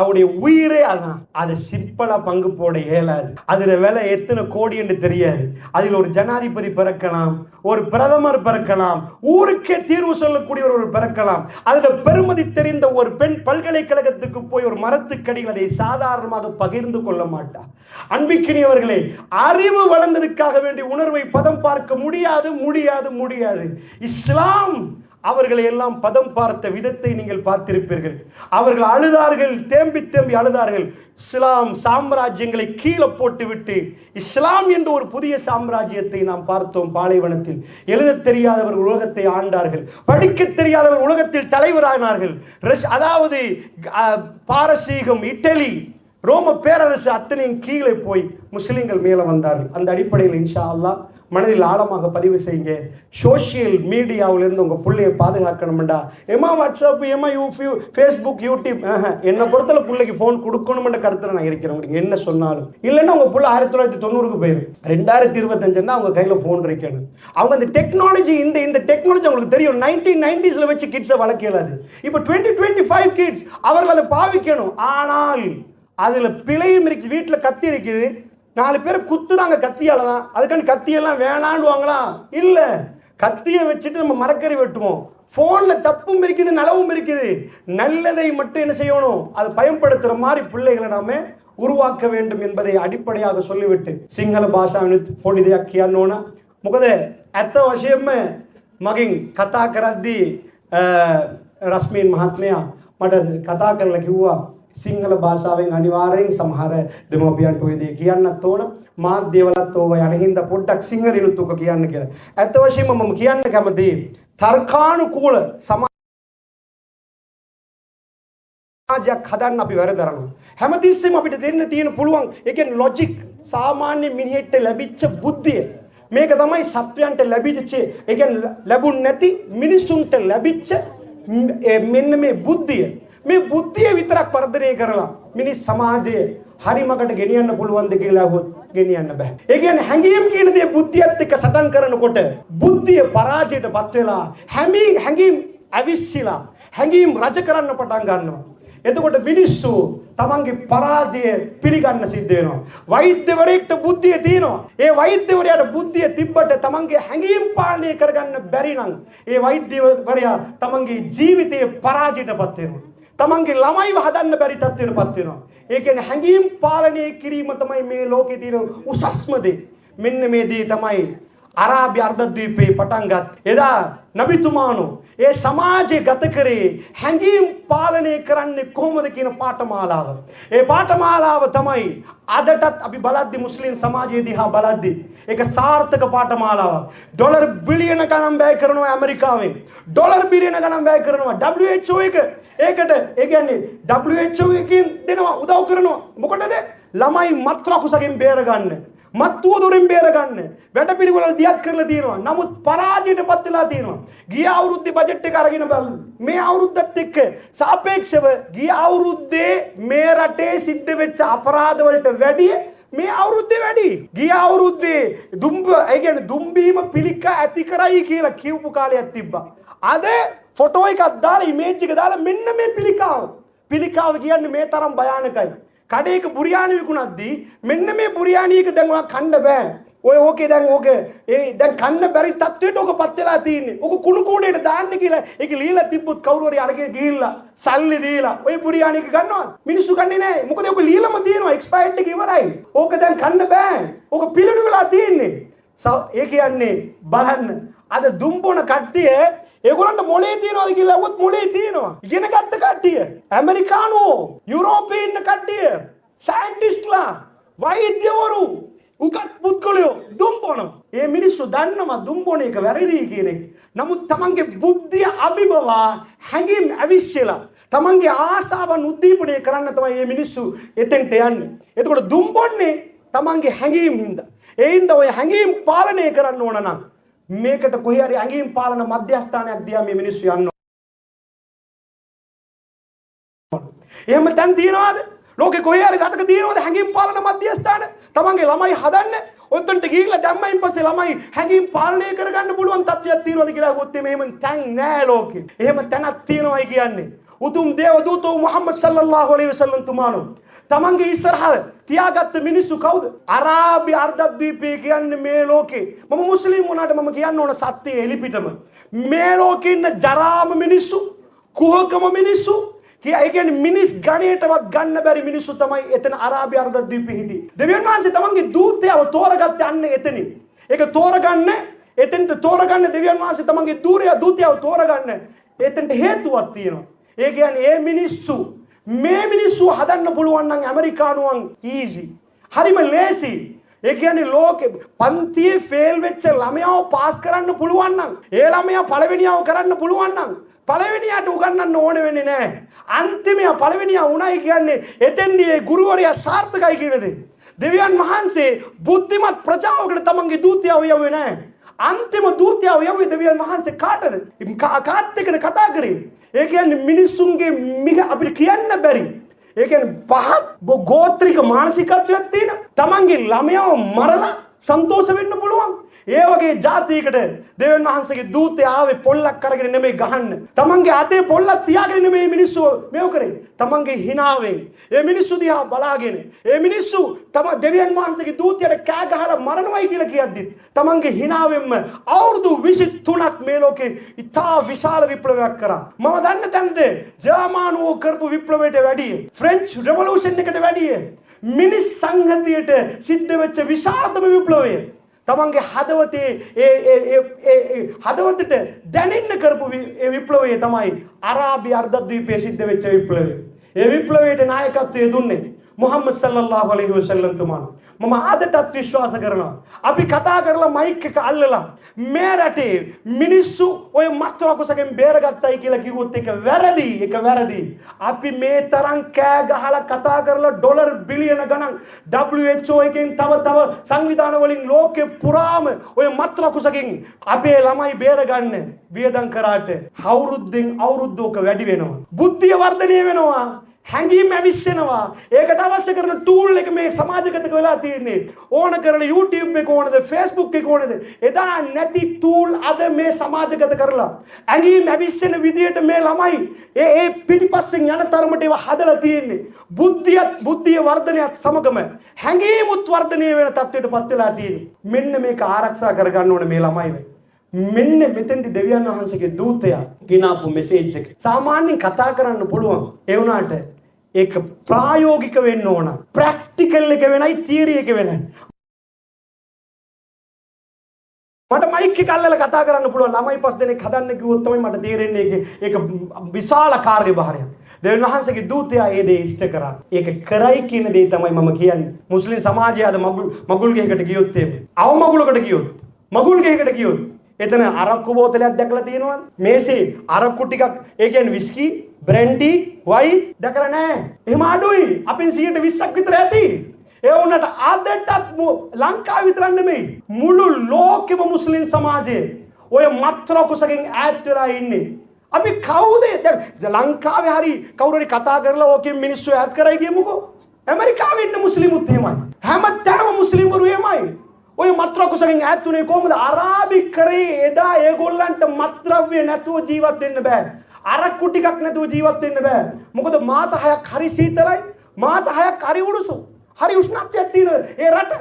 அவருடைய உயிரே அதான். அதை சிம்பிளா பங்கு போட இயலாது. அதுல விலை எத்தனை கோடி என்று தெரியாது. அதில் ஒரு ஜனாதிபதி பிறக்கலாம், ஒரு பிரதமர் பிறக்கலாம், ஊருக்கே தீர்வு சொல்லக்கூடிய ஒரு பிறக்கலாம். அதுல பெருமதி தெரிந்த ஒரு பெண் பல்கலைக்கழகத்துக்கு போய் ஒரு மரத்துக்கடியில் அதை சாதாரணமாக பகிர்ந்து கொள்ள மாட்டார். அன்பிக்கினியவர்களே, அறிவு வளர்ந்ததுக்காக வேண்டிய உணர்வை பதம் பார்க்க முடியாது முடியாது முடியாது. இஸ்லாம் அவர்களை எல்லாம் பதம் பார்த்த விதத்தை நீங்கள் பார்த்திருப்பீர்கள். அவர்கள் அழுதார்கள், தேம்பி தேம்பி அழுதார்கள். இஸ்லாம் சாம்ராஜ்யங்களை கீழே போட்டுவிட்டு இஸ்லாம் என்ற ஒரு புதிய சாம்ராஜ்யத்தை நாம் பார்த்தோம். பாலைவனத்தில் எழுத தெரியாதவர் உலகத்தை ஆண்டார்கள், படிக்க தெரியாதவர் உலகத்தில் தலைவரானார்கள். அதாவது பாரசீகம், இட்டலி, ரோம பேரரசு அத்தனையும் கீழே போய் முஸ்லிம்கள் மேல வந்தார்கள். அந்த அடிப்படையில் இன்ஷா அல்லாஹ் மனதில் ஆழமாக பதிவு செய்யுங்க. சோசியல் மீடியாவில் இருந்து உங்க பிள்ளையை பாதுகாக்கணும்டா. ஏமா வாட்ஸ்அப், ஏமா ஃபேஸ்புக், யூடியூப், என்னை பொறுத்தல பிள்ளைக்கு போன் கொடுக்கணும்ன்ற கருத்துல நான் இருக்கிறேன். உங்களுக்கு என்ன சொன்னாலும் இல்லைன்னா உங்க பிள்ளை 1990க்கு போயிடும். 2025 அவங்க கையில போன் இருக்கணும். அவங்க அந்த டெக்னாலஜி இந்த டெக்னாலஜி அவங்களுக்கு தெரியும். 1990s வச்சு கிட்ஸை வளர்க்க இயலாது. இப்போ 2025 கிட்ஸ் அவர்கள் அதை பாவிக்கணும். ஆனால் அதுல பிழையும் இருக்கு. வீட்டுல கத்தி இருக்குது, 4 பேர் குத்துறாங்க கத்தியால தான். அதுக்கான கத்தியெல்லாம் வேணாண்டுவாங்களா? இல்ல, கத்தியை வச்சுட்டு நம்ம மரக்கறி வெட்டுவோம். போன்ல தப்பும் இருக்குது, நலவும் இருக்குது. நல்லதை மட்டும் என்ன செய்யணும், அதை பயன்படுத்துற மாதிரி பிள்ளைகளை நாம உருவாக்க வேண்டும் என்பதை அடிப்படையாக சொல்லிவிட்டு சிங்கள பாஷාවෙන් පොඩි දෙයක් කියන්න ඕන. මොකද ඇත්ත වශයෙන්ම මගෙන් කතා කරද්දී රස්මීන් මහත්මයා මට කතා කරලා කිව්වා සිංහල භාෂාවෙන් අනිවාර්යෙන් සමහර දෙමව්පියන්ට ඔය දේ කියන්නත් ඕන, මාධ්‍යවලත් ඕව යන හින්දා පොඩ්ඩක් සිංහලෙනුත් උක කියන්න කියලා. ඇත්ත වශයෙන්ම මම කියන්න කැමතියි තර්කානුකූල සමාජයක් හදන්න අපි වැරදරනවා. හැමතිස්සෙම අපිට දෙන්න තියෙන පුළුවන් ඒ කියන්නේ ලොජික්, සාමාන්‍ය මිනිහෙක්ට ලැබිච්ච බුද්ධිය. මේක තමයි සත්වයන්ට ලැබිච්ච, ඒ කියන්නේ ලැබුණ නැති මිනිසුන්ට ලැබිච්ච මෙන්න මේ බුද්ධිය. මේ බුද්ධිය විතරක් වර්ධනය කරලා මිනිස් සමාජයේ හරිමකට ගෙනියන්න පුළුවන්ද කියලා අහුවොත් ගෙනියන්න බෑ. ඒ කියන්නේ හැඟීම් කියන දේ බුද්ධියත් එක්ක සටන් කරනකොට බුද්ධිය පරාජයටපත් වෙලා හැඟීම් අවිශ්සිලා හැඟීම් රජ කරන්න පටන් ගන්නවා. එතකොට මිනිස්සු තමන්ගේ පරාජය පිළිගන්න සිද්ධ වෙනවා. වෛද්‍යවරයෙක්ට බුද්ධිය තියෙනවා. ඒ වෛද්‍යවරයාට බුද්ධිය තිබ්බට තමන්ගේ හැඟීම් පාලනය කරගන්න බැරි නම් ඒ වෛද්‍යවරයා තමන්ගේ ජීවිතයේ පරාජයටපත් වෙනවා. තමන්ගේ ළමයිව හදන්න බැරි තත්ත්වයටපත් වෙනවා. ඒ කියන්නේ හැඟීම් පාලනය කිරීම තමයි මේ ලෝකේ තියෙන උසස්ම දේ. මෙන්න මේ දේ තමයි අරාබි අර්ධද්වීපේ පටන් ගත් එදා නබිතුමාණෝ ඒ සමාජය ගත කරේ හැඟීම් පාලනය කරන්නේ කොහොමද කියන පාඨමාලාව. ඒ පාඨමාලාව තමයි අදටත් අපි බලද්දි මුස්ලිම් සමාජය දිහා බලද්දි ඒක සාර්ථක පාඨමාලාවක්. ඩොලර් බිලියන ගණන් වැය කරනවා ඇමරිකාවෙන්. ඩොලර් බිලියන ගණන් වැය කරනවා WHO එක. ඒකට ඒ කියන්නේ WHO එකකින් දෙනවා උදව් කරනවා. මොකටද? ළමයි මත්‍රා කුසගෙන් බේරගන්න. මත්තුව දොරෙන් බේරගන්න වැඩපිළිවෙල දියත් කරලා තියෙනවා. නමුත් පරාජයටපත් වෙලා තියෙනවා. ගිය අවුරුද්දේ බජට් එක අරගෙන බලන්න. මේ අවුරුද්දත් එක්ක සාපේක්ෂව ගිය අවුරුද්දේ මේ රටේ සිද්ධ වෙච්ච අපරාධ වලට වැඩිය මේ අවුරුද්දේ වැඩි. ගිය අවුරුද්දේ දුම්බීම පිළිකා ඇති කරයි කියලා කියපු කාලයක් තිබ්බා. අද ෆොටෝ එකක් දාලා ඉමේජ් එක දාලා මෙන්න මේ පිළිකාව කියන්නේ මේ තරම් භයානකයි. කඩේක බුරියානි විකුණද්දී මෙන්න මේ බුරියානි එක දැන් ඔයා කන්න බෑ. ඕකේ දැන් දැන් කන්න බැරි තත්ත්වයට ඔකපත් වෙලා තියෙන්නේ. ඔක කුණු කූඩේට දාන්න කියලා ඒක লীලා තිබ්බොත් කවුරු හරි අරගෙන ගිහිල්ලා සල්ලි දීලා ඔය බුරියානි එක ගන්නවා. මිනිස්සු ගන්නේ නැහැ. මොකද ඔක লীලම තියෙනවා එක්ස්පයර්ඩ් එක ඉවරයි. ඕක දැන් කන්න බෑ. ඕක පිළිණු වෙලා තියෙන්නේ. ඒ කියන්නේ බලන්න අද දුම්බොන කට්ටිය ඒගොල්ලන්ට මොලේ තියනවාද කියලා අහුවොත් මොලේ තියෙනවා. ඉගෙන ගත්ත කට්ටිය, ඇමරිකානෝ, යුරෝපේ ඉන්න කට්ටිය, සයන්ටිස්ට්ලා, වෛද්‍යවරු, උගත් පුද්ගලයෝ දුම්බොනවා. මේ මිනිස්සු දන්නවා දුම්බොන එක වැරදි කියන එක. නමුත් තමන්ගේ බුද්ධිය අභිබවා හැඟීම් අවිශ්සලා තමන්ගේ ආසාවන් උද්දීපනය කරන්න තමයි මේ මිනිස්සු එතෙන්ට යන්නේ. එතකොට දුම්බොන්නේ තමන්ගේ හැඟීම් හින්දා. ඒ හින්දා ඔය හැඟීම් පාලනය කරන්න ඕන නම් මේකට කොහේ හරි ඇඟීම් පාලන මධ්‍යස්ථානයක් දිහා මේ මිනිස්සු යන්න ඕන. එහෙම දැන් තියනවාද? ලෝකේ කොහේ හරි රටක තියනවාද හැඟීම් පාලන මධ්‍යස්ථාන? තමන්ගේ ළමයි හදන්න ඔතනට ගිහිල්ලා දැම්මයින් පස්සේ ළමයි හැඟීම් පාලනය කරගන්න පුළුවන් තත්ත්වයක් තියනවාද කියලා අහුවොත් එහෙම තැන් නෑ ලෝකේ. එහෙම තැනක් තියනවායි කියන්නේ. උතුම් දේව දූතෝ මුහම්මද් සල්ලල්ලාහු අලයිහි වසල්ලම් තුමාණෝ තමන්ගේ ඉස්සරහා තියාගත්ත මිනිස්සු කවුද? අරාබි අර්ධද්වීපයේ කියන්නේ මේ ලෝකේ. මම මුස්ලිම් වුණාට මම කියන්න ඕන සත්‍යය එලිපිටම. මේ ලෝකේ ඉන්න ජරාම මිනිස්සු, කුහකම මිනිස්සු, ඒ කියන්නේ මිනිස් ගණයටවත් ගන්න බැරි මිනිස්සු තමයි එතන අරාබි අර්ධද්වීපයේ හිටියේ. දෙවියන් වහන්සේ තමන්ගේ දූතයව තෝරගත්තේ අන්න එතනින්. ඒක තෝරගන්න එතෙන්ට තෝරගන්න දෙවියන් වහන්සේ තමන්ගේ දූතයව තෝරගන්න එතෙන්ට හේතුවක් තියෙනවා. ඒ කියන්නේ මේ මිනිස්සු හදන්න පුළුවන් නම් ඇමරිකානුවන් ඊසි. හරිම ලේසි. ඒ කියන්නේ ලෝකෙ පන්තියේ ෆේල් වෙච්ච ළමයාව පාස් කරන්න පුළුවන් නම් ඒ ළමයා පළවෙනියව කරන්න පුළුවන් නම් පළවෙනියට උගන්වන්න ඕන වෙන්නේ නැහැ. අන්තිමයා පළවෙනියා උණයි කියන්නේ එතෙන්දී ඒ ගුරුවරයා සාර්ථකයි කියන දේ. දෙවියන් වහන්සේ බුද්ධිමත් ප්‍රජාවකට තමන්ගේ දූතයව යවුවේ නැහැ. අන්තිම දූතයව යවුවේ දෙවියන් වහන්සේ කාටද? කාත් එක්කද කතා කරේ. ඒ කියන්නේ මිනිස්සුන්ගේ මිග අපිට කියන්න බැරි. ඒ කියන්නේ පහත් ගෝත්‍රික මානසිකත්වයක් තියෙන තමන්ගේ ළමයාව මරලා සන්තෝෂ වෙන්න පුළුවන්. ඒ වගේ ජාතියකට දෙවියන් වහන්සේගේ දූතය ආවේ පොල්ලක් අරගෙන නෙමෙයි ගහන්න. තමන්ගේ අතේ පොල්ලක් තියාගෙන නෙමෙයි මිනිස්සු මේව කරේ. තමන්ගේ හිනාවෙන් ඒ මිනිස්සු දිහා බලාගෙන ඒ මිනිස්සු තම දෙවියන් වහන්සේගේ දූතයට කෑ ගහලා මරණවයි කියලා කියද්දි තමන්ගේ හිනාවෙන්ම අවුරුදු 23ක් මේ ලෝකේ ඉතා විශාල විප්ලවයක් කරා. මම දන්න තැනට ජර්මනුවෝ කරපු විප්ලවයට වැඩිය ෆ්‍රෙන්ච් රෙවොලූෂන් එකට වැඩිය මිනිස් සංහතියට සිද්ධ වෙච්ච විශාලතම විප්ලවය තමන්ගේ හදවතට දැනෙන්න කරපු විප්ලවය තමයි අරාබි අර්ධද්වීපයේ සිද්ධ වෙච්ච විප්ලවය. ඒ විප්ලවයට නායකත්වය දුන්නේ මුහම්මද් සල්ලල්ලාහු අලයිහි වසල්ලම් තුමාණන්. මම ආදටත් විශ්වාස කරනවා. අපි කතා කරලා මයික් එක අල්ලලා මේ රටේ මිනිස්සු ඔය මත්වල කුසගෙන් බේරගත්තයි කියලා කිව්වොත් ඒක වැරදි. අපි මේ තරම් කෑ ගහලා කතා කරලා ඩොලර් බිලියන ගණන් WHO එකෙන් තව සංවිධාන වලින් ලෝකේ පුරාම ඔය මත්වල කුසගෙන් අපේ ළමයි බේරගන්න වියදම් කරාට අවුරුද්දෙන් අවුරුද්දක වැඩි වෙනවා. බුද්ධිය වර්ධනය වෙනවා. හැඟීම් ඇවිස්සෙනවා. ඒකට අවශ්‍ය කරන ටූල් එක මේ සමාජගත වෙලා තියෙන්නේ. ඕන කරන YouTube එක ඕනද, Facebook එක ඕනද? එදා නැති ටූල් අද මේ සමාජගත කරලා හැඟීම් ඇවිස්සෙන විදියට මේ ළමයි ඒ පිටිපස්සෙන් යන තරමට ඒවා හදලා තියෙන්නේ. බුද්ධිය වර්ධනයත් සමගම හැඟීමුත් වර්ධනය වෙන තත්ත්වයටපත් වෙලා තියෙන්නේ. මෙන්න මේක ආරක්ෂා කරගන්න ඕනේ මේ ළමයි. මෙන්න මෙතෙන්දි දෙවියන් වහන්සේගේ දූතයා ගිනාපු මෙසේජ් එක. සාමාන්‍යයෙන් කතා කරන්න පුළුවන්. ඒ වුණාට ඒක ප්‍රායෝගික වෙන්න ඕන. ප්‍රැක්ටිකල් එක වෙනයි තියරි එක වෙනයි. මට මයික් එක අල්ලලා කතා කරන්න පුළුවන්. ළමයි 5 දෙනෙක් හදන්න කිව්වොත් තමයි මට තේරෙන්නේ ඒක විශාල කාර්යභාරයක්. දෙවියන් වහන්සේගේ දූතයා ඒ දේ ඉෂ්ට කරා. ඒක කරයි කියන දේ තමයි මම කියන්නේ. මුස්ලිම් සමාජය අද මගුල් ගෙයකට ගියොත් අවු මගුලකට ගියොත් මගුල් ගෙයකට ගියොත් එතන අරක්කු බෝතලයක් දැකලා තියෙනවද? මේසේ අරක්කු ටිකක් ඒ කියන්නේ විස්කි, බ්‍රැන්ඩි, වයින් දැකලා නැහැ. එහෙම අඩුයි. අපෙන් 120ක් විතර ඇති. ඒ වුණාට අදටත් ලංකාව විතර නෙමෙයි. මුළු ලෝකෙම මුස්ලිම් සමාජයේ ඔය මත්‍ර කුසගෙන් ඈත් වෙලා ඉන්නේ. අපි කවුද? දැන් ලංකාවේ හරි කවුරු හරි කතා කරලා ඕකෙන් මිනිස්සු ඈත් කරයි කියමුකෝ. ඇමරිකාවේ ඉන්න මුස්ලිමුත් එහෙමයි. හැමතැනම මුස්ලිම්වරු එහෙමයි. ඔය මත්‍ර කුසගෙන් ඈත් උනේ කොහොමද? අරාබික් කරේ එදා ඒගොල්ලන්ට මත්ද්‍රව්‍ය නැතුව ජීවත් වෙන්න බෑ. අරක්කු ටිකක් නැතුව ජීවත් වෙන්න බෑ. මොකද මාස 6ක් හරි සීතලයි. මාස 6ක් හරි උණුසුම්. හරි උෂ්ණත්වයක් තියෙන ඒ රට.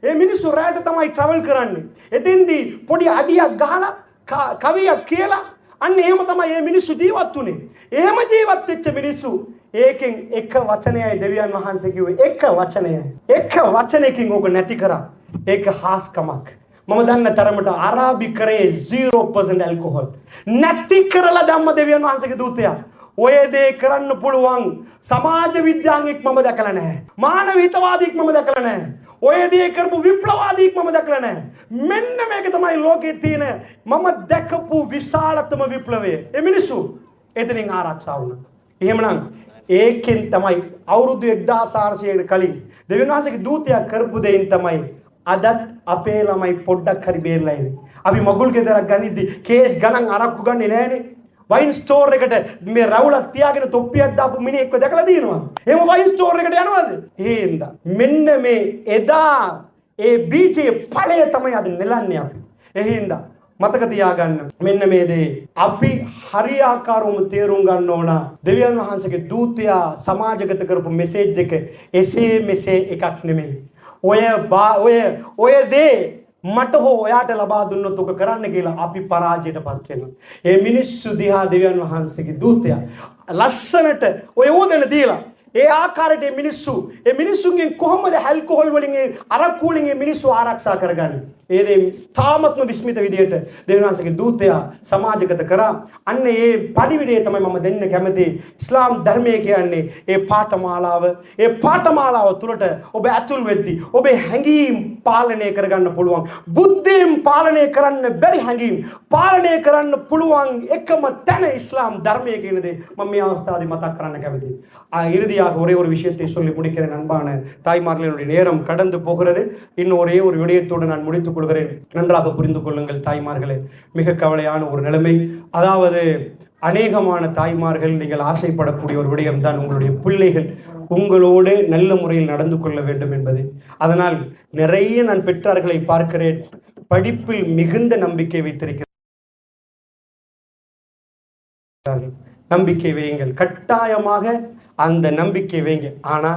ඒ මිනිස්සු රැට තමයි ට්‍රැවල් කරන්නේ. එතෙන්දී පොඩි අඩියක් ගහලා කවියක් කියලා අන්න එහෙම තමයි මේ මිනිස්සු ජීවත් උනේ. එහෙම ජීවත් වෙච්ච මිනිස්සු ඒකෙන් එක වචනයයි දෙවියන් වහන්සේ කිව්වේ. එක වචනයයි. එක වචනයකින් ඕක නැති කරා. ඒක හාස්කමක්. මම දන්න තරමට අරාබි කරේ 0% ඇල්කොහොල් නැති කරලා ධම්ම දෙවියන් වහන්සේගේ දූතයා. ඔය දේ කරන්න පුළුවන් සමාජ විද්‍යාඥයෙක් මම දැකලා නැහැ. මානව හිතවාදියෙක් මම දැකලා නැහැ. ඔය දේ කරපු විප්ලවවාදියෙක් මම දැකලා නැහැ. මෙන්න මේක තමයි ලෝකේ තියෙන මම දැකපු විශාලතම විප්ලවය. ඒ මිනිස්සු එතනින් ආරක්ෂා වුණා. එහෙමනම් ඒකෙන් තමයි අවුරුදු 1400කට කලින් දෙවියන් වහන්සේගේ දූතයා කරපු දෙයින් තමයි අදත් අපේ ළමයි පොඩ්ඩක් හරි බේරලා ඉන්නේ. අපි මගුල් ගෙදරක් ගනිද්දි කේස් ගණන් අරක්කු ගන්නේ නැහනේ. වයින් ස්ටෝර් එකට මේ රවුලක් තියාගෙන තොප්පියක් දාපු මිනිහෙක්ව දැකලා තියෙනවා. එහෙම වයින් ස්ටෝර් එකට යනවද? හේන්ද. මෙන්න මේ එදා ඒ බීජයේ ඵලය තමයි අද නෙලන්නේ අපි. එහෙන්ද මතක තියාගන්න. මෙන්න මේ දේ අපි හරියාකාරවම තේරුම් ගන්න ඕන. දෙවියන් වහන්සේගේ දූතයා සමාජගත කරපු මෙසේජ් එක එසේ මෙසේ එකක් නෙමෙයි. ඔය දේ මට හෝ ඔයාට ලබා දුන්නොත් ඔක කරන්න කියලා අපි පරාජයටපත් වෙනවා. ඒ මිනිස්සු දිහා දෙවියන් වහන්සේගේ දූතයා ලස්සනට ඔය ඕදෙන දීලා ඒ ආකාරයට මේ මිනිස්සුන්ගෙන් කොහොමද ඇල්කොහොල් වලින් අරක්කු වලින් මිනිස්සු ආරක්ෂා කරගන්නේ? ඒ දේ තාමත්ම විස්මිත විදියට දෙවියන් වහන්සේගේ දූතයා සමාජගත කරා. අන්න ඒ පරිවිඩය තමයි මම දෙන්න කැමති. ඉස්ලාම් ධර්මය කියන්නේ ඒ පාඨමාලාව තුළට ඔබ ඇතුල් වෙද්දී ඔබේ හැඟීම් පාලනය කරගන්න පුළුවන්. බුද්ධියෙන් පාලනය කරන්න බැරි හැඟීම් පාලනය කරන්න පුළුවන් එකම තැන இஸ்லாம் ධර්මය කියන දේ මම මේ අවස්ථාවේ මතක් කරන්න කැමතියි. இறுதியாக ஒரே ஒரு விஷயத்தை சொல்லி முடிக்கிறேன். அன்பான தாய்மார்களுடைய நேரம் கடந்து போகிறது. இன்னும் ஒரே ஒரு விடயத்தோடு நான் முடித்துக் கொள்கிறேன். நன்றாக புரிந்து கொள்ளுங்கள் தாய்மார்களே. மிக கவலையான ஒரு நிலைமை. அதாவது அநேகமான தாய்மார்கள் நீங்கள் ஆசைப்படக்கூடிய ஒரு விடயம் தான் உங்களுடைய பிள்ளைகள் உங்களோடு நல்ல முறையில் நடந்து கொள்ள வேண்டும் என்பது. அதனால் நிறைய நான் பெற்றார்களை பார்க்கிறேன், படிப்பில் மிகுந்த நம்பிக்கை வைத்திருக்கிறார்கள். நம்பிக்கை வையுங்கள், கட்டாயமாக அந்த நம்பிக்கை வைங்க. ஆனா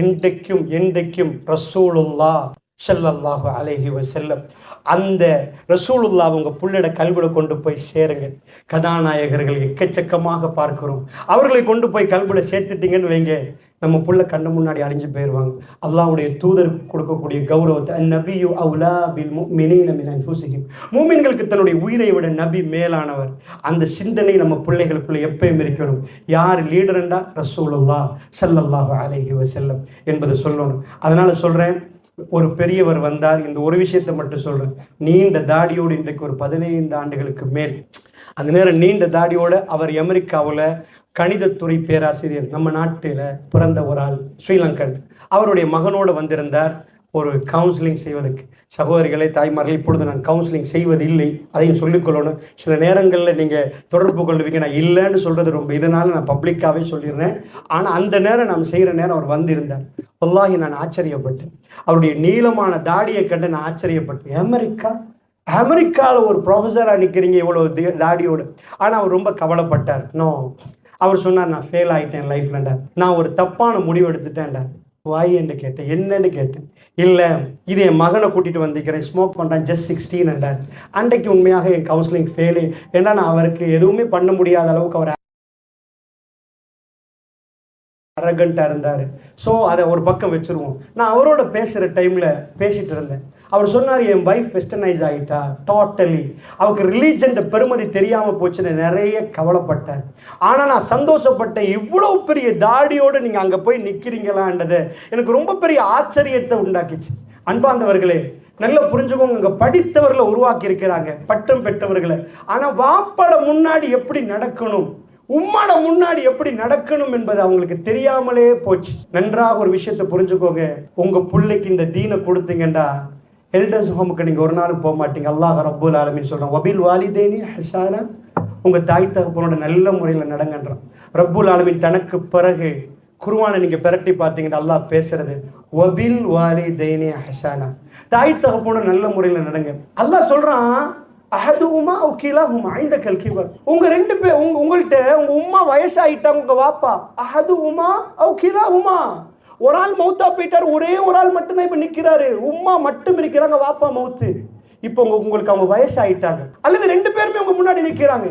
என்றைக்கும் ரசூலுல்லாஹ் ஸல்லல்லாஹு அலைஹி வஸல்லம் அந்த ரசூலுல்லாஹ் உங்க புள்ளட கல்வில கொண்டு போய் சேருங்க. கதாநாயகர்கள் எக்கச்சக்கமாக பார்க்கிறோம். அவர்களை கொண்டு போய் கல்வில சேர்த்துட்டீங்கன்னு வைங்க, நம்ம புள்ள கண்ணு முன்னாடி அழிஞ்சு போயிடுவாங்க. அல்லாஹ்வுடைய தூதர் கொடுக்கக்கூடிய கௌரவத்தை அந்நபியு அவுலா பில் முஃமினீன மின் அன்ஃபுஸிஹிம், மூமின்களுக்கு தன்னுடைய உயிரை விட நபி மேலானவர். அந்த சிந்தனை நம்ம பிள்ளைகளுக்குள்ள எப்பயும் இருக்கணும். யார் லீடர்ண்டா ரசூலுல்லாஹ் ஸல்லல்லாஹு அலைஹி வஸல்லம் என்பதை சொல்லணும். அதனால சொல்றேன், ஒரு பெரியவர் வந்தார். இந்த ஒரு விஷயத்தை மட்டும் சொல்றேன். நீண்ட தாடியோடு இன்றைக்கு ஒரு 15 ஆண்டுகளுக்கு மேல், அந்த நேரம் நீண்ட தாடியோட அவர் அமெரிக்காவில் கணிதத்துறை பேராசிரியர், நம்ம நாட்டில் பிறந்த ஒரு ஆள், ஸ்ரீலங்கன். அவருடைய மகனோடு வந்திருந்தார். ஒரு கவுன்சிலிங் செய்வதற்கு. சகோதரிகளே, தாய்மார்கள், இப்பொழுது நான் கவுன்சிலிங் செய்வதில்லை, அதையும் சொல்லிக்கொள்ளணும். சில நேரங்களில் நீங்கள் தொடர்பு கொள்வீங்க, நான் இல்லைன்னு சொல்கிறது ரொம்ப, இதனால நான் பப்ளிக்காகவே சொல்லிடுறேன். ஆனால் அந்த நேரம் நாம் செய்கிற நேரம் அவர் வந்திருந்தார். வல்லாஹி நான் ஆச்சரியப்பட்டேன். அவருடைய நீளமான தாடியை கண்டு நான் ஆச்சரியப்பட்டேன். அமெரிக்காவில் ஒரு ப்ரொஃபஸராக நிற்கிறீங்க இவ்வளோ தாடியோடு. ஆனால் அவர் ரொம்ப கவலைப்பட்டார். நோ, அவர் சொன்னார், நான் ஃபெயில் ஆகிட்டேன் லைஃப்லண்டா, நான் ஒரு தப்பான முடிவு எடுத்துட்டேன்டா. வாய் என்று கேட்டேன், என்னன்னு கேட்டேன். இல்லை, இது என் மகனை கூட்டிகிட்டு வந்திருக்கிறேன், ஸ்மோக் பண்ணுறான், ஜஸ்ட் 16 என்றார். அன்றைக்கு உண்மையாக என் கவுன்சிலிங் ஃபெயிலு. ஏன்னா நான் அவருக்கு எதுவுமே பண்ண முடியாத அளவுக்கு அவர் அரகண்டாக இருந்தார். ஸோ அதை ஒரு பக்கம் வச்சுருவோம். நான் அவரோட பேசுகிற டைமில் பேசிகிட்டு இருந்தேன். அவர் சொன்னார், என் வைஃப் வெஸ்டர்னைஸ் ஆகிட்டா டோட்டலி, அவருக்கு ரிலீஜன் பெருமதி தெரியாமல் போச்சுன்னு நிறைய கவலைப்பட்டேன். ஆனால் நான் சந்தோஷப்பட்டேன், இவ்வளோ பெரிய தாடியோடு நீங்கள் அங்கே போய் நிற்கிறீங்களான்றதை எனக்கு ரொம்ப பெரிய ஆச்சரியத்தை உண்டாக்கிச்சு. அன்பார்ந்தவர்களே, நல்லா புரிஞ்சுக்கோங்க, இங்கே படித்தவர்களை உருவாக்கி இருக்கிறாங்க, பட்டம் பெற்றவர்களை. ஆனால் வாப்பட முன்னாடி எப்படி நடக்கணும், உம்மாட முன்னாடி எப்படி நடக்கணும் என்பது அவங்களுக்கு தெரியாமலே போச்சு. நன்றாக ஒரு விஷயத்தை புரிஞ்சுக்கோங்க, உங்க பிள்ளைக்கு இந்த தீனை கொடுத்தீங்கண்டா எல்டர்ஸ் ஹோமுக்கு நீங்க ஒரு நாளும் போக மாட்டீங்க. அல்லாஹ் ரப்புல் ஆலமீன் சொல்றான், வபில் வாலிதைனி ஹஸானா, உங்க தாய் தகப்பனோட நல்ல முறையில் நடங்கன்றான் ரப்புல் ஆலமீன். தனக்கு பிறகு குர்ஆனை நீங்க பிரட்டி பார்த்தீங்கன்னா அல்லாஹ் பேசுறது வபில் வாலிதைனி ஹஸானா, தாய் தகப்பனோட நல்ல முறையில் நடங்க. அல்லாஹ் சொல்றான், அஹதுஹுமா அவ் கிலாஹுமா இந்தகல் கிபர், உங்க ரெண்டு பேர் உங்கள்கிட்ட உங்க உம்மா வயசாயிட்டாங்க, உங்க வாப்பா, அஹதுஹுமா அவ் கிலாஹுமா, ஒரு ஆள் மௌத்தா போயிட்டாரு, ஒரே ஒரு ஆள் மட்டும்தான் இப்ப நிக்கிறாரு, உம்மா மட்டும் இருக்கிறாங்க, வாப்பா மௌத்து. இப்போ உங்களுக்கு அவங்க வயசாயிட்டாங்க, அல்லது ரெண்டு பேருமே உங்க முன்னாடி நிக்கிறாங்க.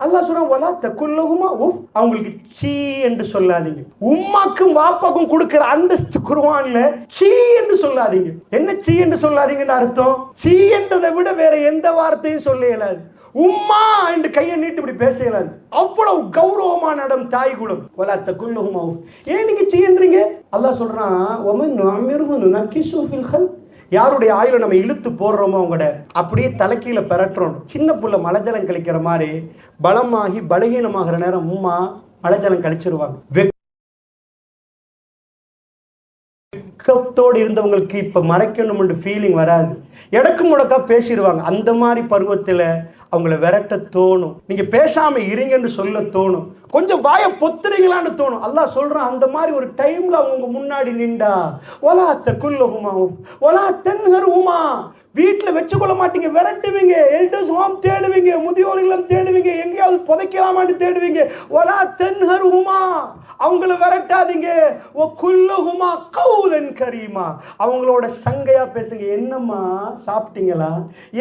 அல்லாஹ் சொல்றான், வலா தகுல்லஹுமா உஃப், அவங்களுக்கு சீ என்று சொல்லாதீங்க. உம்மாக்கும் வாப்பாக்கும் கொடுக்கிற அந்தஸ்து குர்ஆன்ல சீ என்று சொல்லாதீங்க. என்ன சீ என்று சொல்லாதீங்கன்னு அர்த்தம்? சீ என்றதை விட வேற எந்த வார்த்தையும் சொல்ல இயலாது. உம்மா என்று கையை நீட்டு இப்படி பேச இயலாது. அவ்வளவு கௌரவமான இடம் தாய் குலம். வலா தகுல்லஹுமா உஃப், ஏன் நீங்க சீ என்றீங்க? அல்லாஹ் சொல்றான், வமன் நுஅம்மிருஹு நுனக்கிஸு ஃபில் ஹல்க், யாருடைய ஆயுளை நம்ம இழுத்து போடுறோமோ அவங்களோட அப்படியே தலைக்கீழ பெறட்டுறோம். சின்ன புள்ள மலைஜலம் கழிக்கிற மாதிரி பலமாகி பலகீனமாகிற நேரம் உம்மா மலைஜலம் கழிச்சிருவாங்க. வெக்கத்தோடு இருந்தவங்களுக்கு இப்ப மறைக்கணும் ஃபீலிங் வராது, எடக்கு முடக்கா பேசிடுவாங்க. அந்த மாதிரி பருவத்துல அவங்கள விரட்ட தோணும், நீங்க பேசாம இருங்கன்னு சொல்ல தோணும், கொஞ்சம் வாய பொத்துறீங்களான்னு தோணும். அல்லாஹ் சொல்றான், அந்த மாதிரி ஒரு டைம்ல அவங்க முன்னாடி நின்றா வலா தகுல்லஹுமா வலா தன்ஹருஹுமா, வீட்டுல வச்சுக்கொள்ள மாட்டீங்க, விரட்டுவீங்க, எல்டர்ஸ் ஹோம் தேடுவீங்க, முதியோர் இல்லம் தேடுவீங்க, எங்கேயாவது புதைக்கலாமான்னு தேடுவீங்க. வலா தன்ஹருஹுமா, அவங்கள விரட்டாதீங்க. வகுல்லஹுமா கௌலன் கரீமா, அவங்களோட சங்கையா பேசுங்க. என்னம்மா சாப்பிட்டீங்களா,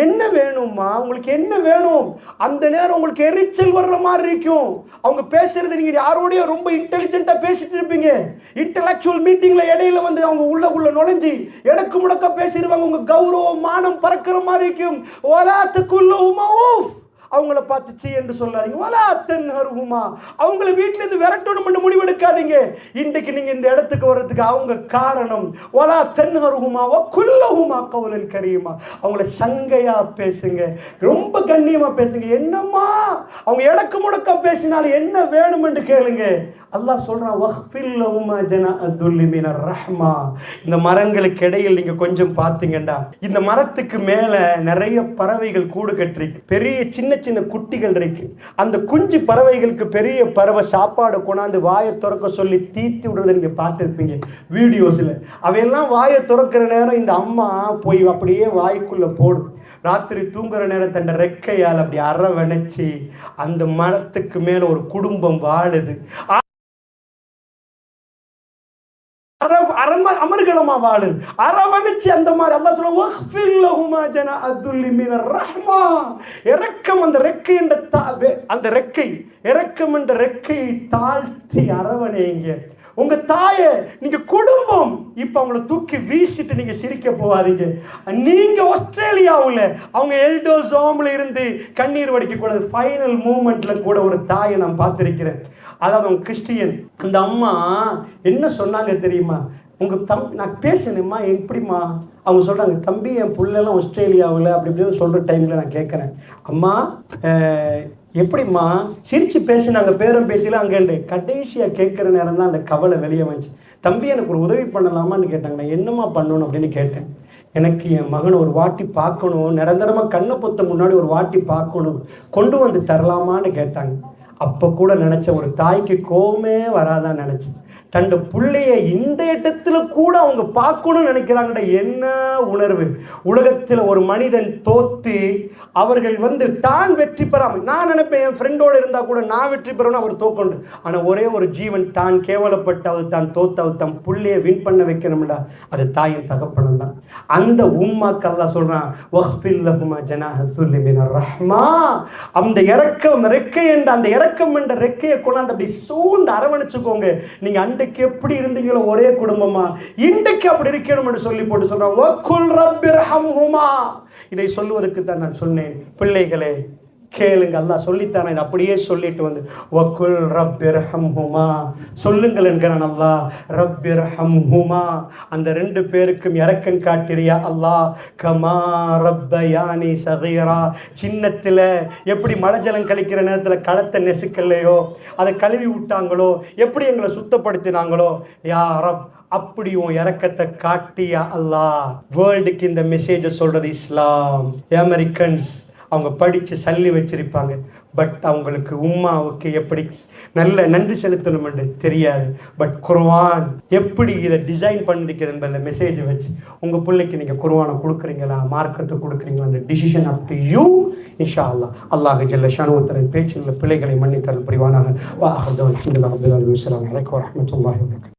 என்ன வேணும்மா, உங்களுக்கு என்ன வேணும்? அந்த நேரம் உங்களுக்கு எரிச்சல் வர்ற மாதிரி இருக்கும். அவங்க பேசுறது நீங்க யாரோடய ரொம்ப இன்டெலிஜென்ட்டா பேசிட்டு இருப்பீங்க. இன்டெலக்சுவல் மீட்டிங்ல இடையில வந்து அவங்க உள்ள நுழைஞ்சி எடக்கு முடக்க பேசிடுவாங்க. உங்க கௌரவம் மானம் பறக்கிற மாதிரி இருக்கும். வலா தகுல்லஹுமா உஃப், அவங்கள பார்த்து சீ என்று சொல்லாதீங்க. வலா தன்ஹருஹுமா, அவங்கள வீட்டுல இருந்து விரட்டணும் முடிவெடுக்காதீங்க. இன்றைக்கு நீங்க இந்த இடத்துக்கு வர்றதுக்கு அவங்க காரணம். வலா தன்ஹருஹுமா வகுல்லஹுமா கௌலன் கரீமா, அவங்கள சங்கையா பேசுங்க, ரொம்ப கண்ணியமா பேசுங்க. என்னம்மா அவங்க எடக்கு முடக்க பேசினாலும் என்ன வேணும் என்று கேளுங்க. அல்லாஹ் சொல்றான், வக்ஃபில் லஹுமா ஜனாஅதுல்லி மினர் ரஹ்மா, இந்த மரங்களுக்கு இடையில் நீங்க கொஞ்சம் பார்த்தீங்கன்னா இந்த மரத்துக்கு மேல நிறைய பறவைகள் கூடு கட்டிருக்கு, பெரிய சின்ன சின்ன குட்டிகள் இருக்கு. அந்த குஞ்சு பறவைகளுக்கு பெரிய பறவை சாப்பாடு கொண்டாந்து வாயை திறக்க சொல்லி தீத்தி விடுறதை நீங்க பார்த்துருப்பீங்க வீடியோஸ்ல. அவையெல்லாம் வாயை திறக்கிற நேரம் இந்த அம்மா போய் அப்படியே வாய்க்குள்ள போடும். ராத்திரி தூங்குற நேரத்தை அந்த ரெக்கையால் அப்படி அரவணைச்சு அந்த மரத்துக்கு மேல ஒரு குடும்பம் வாழுது, அமர்கலமா வாழுது, அரவணைச்சு. அந்த மாதிரி அல்லாஹ் சொல்றான், வக்ஃபில் லஹுமா ஜனாஅதுல்லி மினர் ரஹ்மா, இரக்கம், அந்த ரெக்கை என்ற அந்த ரெக்கை, இரக்கம் என்ற ரெக்கையை தாழ்த்தி அரவணைங்க. உங்க தாய நீங்க குடும்பம் இப்ப அவங்கள தூக்கி வீசிட்டு நீங்க சிரிக்க போவாதீங்க. நீங்க ஆஸ்திரேலியாவுல அவங்க எல்டர்ஸ் ஹோம்ல இருந்து கண்ணீர் வடிக்க கூடாது. ஃபைனல் மூமெண்ட்ல கூட ஒரு தாயை நான் பார்த்திருக்கிறேன். அதாவது அவங்க கிறிஸ்டியன். அந்த அம்மா என்ன சொன்னாங்க தெரியுமா? உங்க தம்பி, நான் பேசினேம்மா, எப்படிம்மா? அவங்க சொல்றாங்க, தம்பி என் பிள்ளைலாம் ஆஸ்திரேலியாவில் அப்படி இப்படின்னு சொல்ற டைம்ல நான் கேட்கறேன், அம்மா எப்படிம்மா சிரிச்சு பேசினாங்க பேரம் பேத்திலாம் அங்கேண்டு. கடைசியா கேட்கிற நேரம் தான் அந்த கவலை வெளியே வந்துச்சு. தம்பி எனக்கு ஒரு உதவி பண்ணலாமான்னு கேட்டாங்க. நான் என்னம்மா பண்ணணும் அப்படின்னு கேட்டேன். எனக்கு என் மகனை ஒரு வாட்டி பார்க்கணும், நிரந்தரமாக கண்ணை பொத்த முன்னாடி ஒரு வாட்டி பார்க்கணும், கொண்டு வந்து தரலாமான்னு கேட்டாங்க. அப்போ கூட நினச்ச ஒரு தாய்க்கு கோவமே வராதான் நினச்சேன். தன் பிள்ளைய இந்த இடத்துல கூட அவங்க பார்க்கணும்னு நினைக்கிறாங்கடா. என்ன உணர்வு! உலகத்தில் ஒரு மனிதன் தோத்து அவர்கள் தான் வெற்றி பெறாமல், நான் நினைப்பேன் என் ஃப்ரெண்டோட இருந்தா கூட நான் வெற்றி பெறணும், அவர் தோக்கணும். ஆனா ஒரே ஒரு ஜீவன் தான் கேவலப்பட்டு அவர் தான் தோத்து அவர் தன் பிள்ளைய வின் பண்ண வைக்கணும்டா, அது தாயின் தகப்பனும் தான். அந்த உம்மாக்கு அல்லாஹ் சொல்றான், வஹ்ஃபில் லஹுமா ஜனாஹத்துல் மினர் ரஹ்மா. அந்த இரக்கம் ரெக்கை என்ற அந்த இரக்கம் என்ற ரெக்கையை கொண்டாந்து அப்படி சூழ்ந்து அரவணைச்சுக்கோங்க. நீங்க அன்றைக்கு எப்படி இருந்தீங்களோ ஒரே குடும்பமா, இன்றைக்கு அப்படி இருக்கணும் என்று சொல்லி போட்டு சொல்றான், வக்குல் ரப்பிர்ஹம்ஹுமா. இதை சொல்லுவதற்கு தான் நான் சொன்னேன், பிள்ளைகளே கேளுங்க, அல்லாஹ் சொல்லித்தானே. இதை அப்படியே சொல்லிட்டு வந்து வக்குல் ரப்பிர்ஹம்ஹுமா சொல்லுங்கள் என்கிறான் அல்லாஹ். ரப்பிர்ஹம்ஹுமா, அந்த ரெண்டு பேருக்கும் இரக்கம் காட்டிறியா அல்லாஹ். கமா ரப்பயானி சகீரா, சின்னத்துல எப்படி மழை ஜலம் கழிக்கிற நேரத்துல களத்தை நெசுக்கலையோ, அதை கழுவி விட்டாங்களோ, எப்படி எங்களை சுத்தப்படுத்தினாங்களோ, யா ரப் அப்படி உன் இரக்கத்தை காட்டியா அல்லாஹ். வேர்ல்டுக்கு இந்த மெசேஜை சொல்றது இஸ்லாம். அமெரிக்கன்ஸ் அவங்க படித்து சல்லி வச்சிருப்பாங்க, பட் அவங்களுக்கு உம்மாவுக்கு எப்படி நல்ல நன்றி செலுத்தணும் என்று தெரியாது. பட் குர்ஆன் எப்படி இதை டிசைன் பண்ணிருக்கிறது என்பதை மெசேஜை வச்சு உங்கள் பிள்ளைக்கு நீங்கள் குர்ஆனை கொடுக்குறீங்களா, மார்க்கத்தை கொடுக்குறீங்களா, அந்த டிசிஷன் அப் டு யூ. இன்ஷா அல்லாஹ். அல்லாஹ் ஜல்ல ஷானுவத்தரின் பேச்சில் பிள்ளைகளை மன்னித்தல் புரிவானாக. வா அஹ்தல் அல்ஹம்துலில்லாஹி ரப்பில் ஆலமீன். அஸ்ஸலாமு அலைக்கும் வரஹ்மத்துல்லாஹி வபரகாத்துஹு.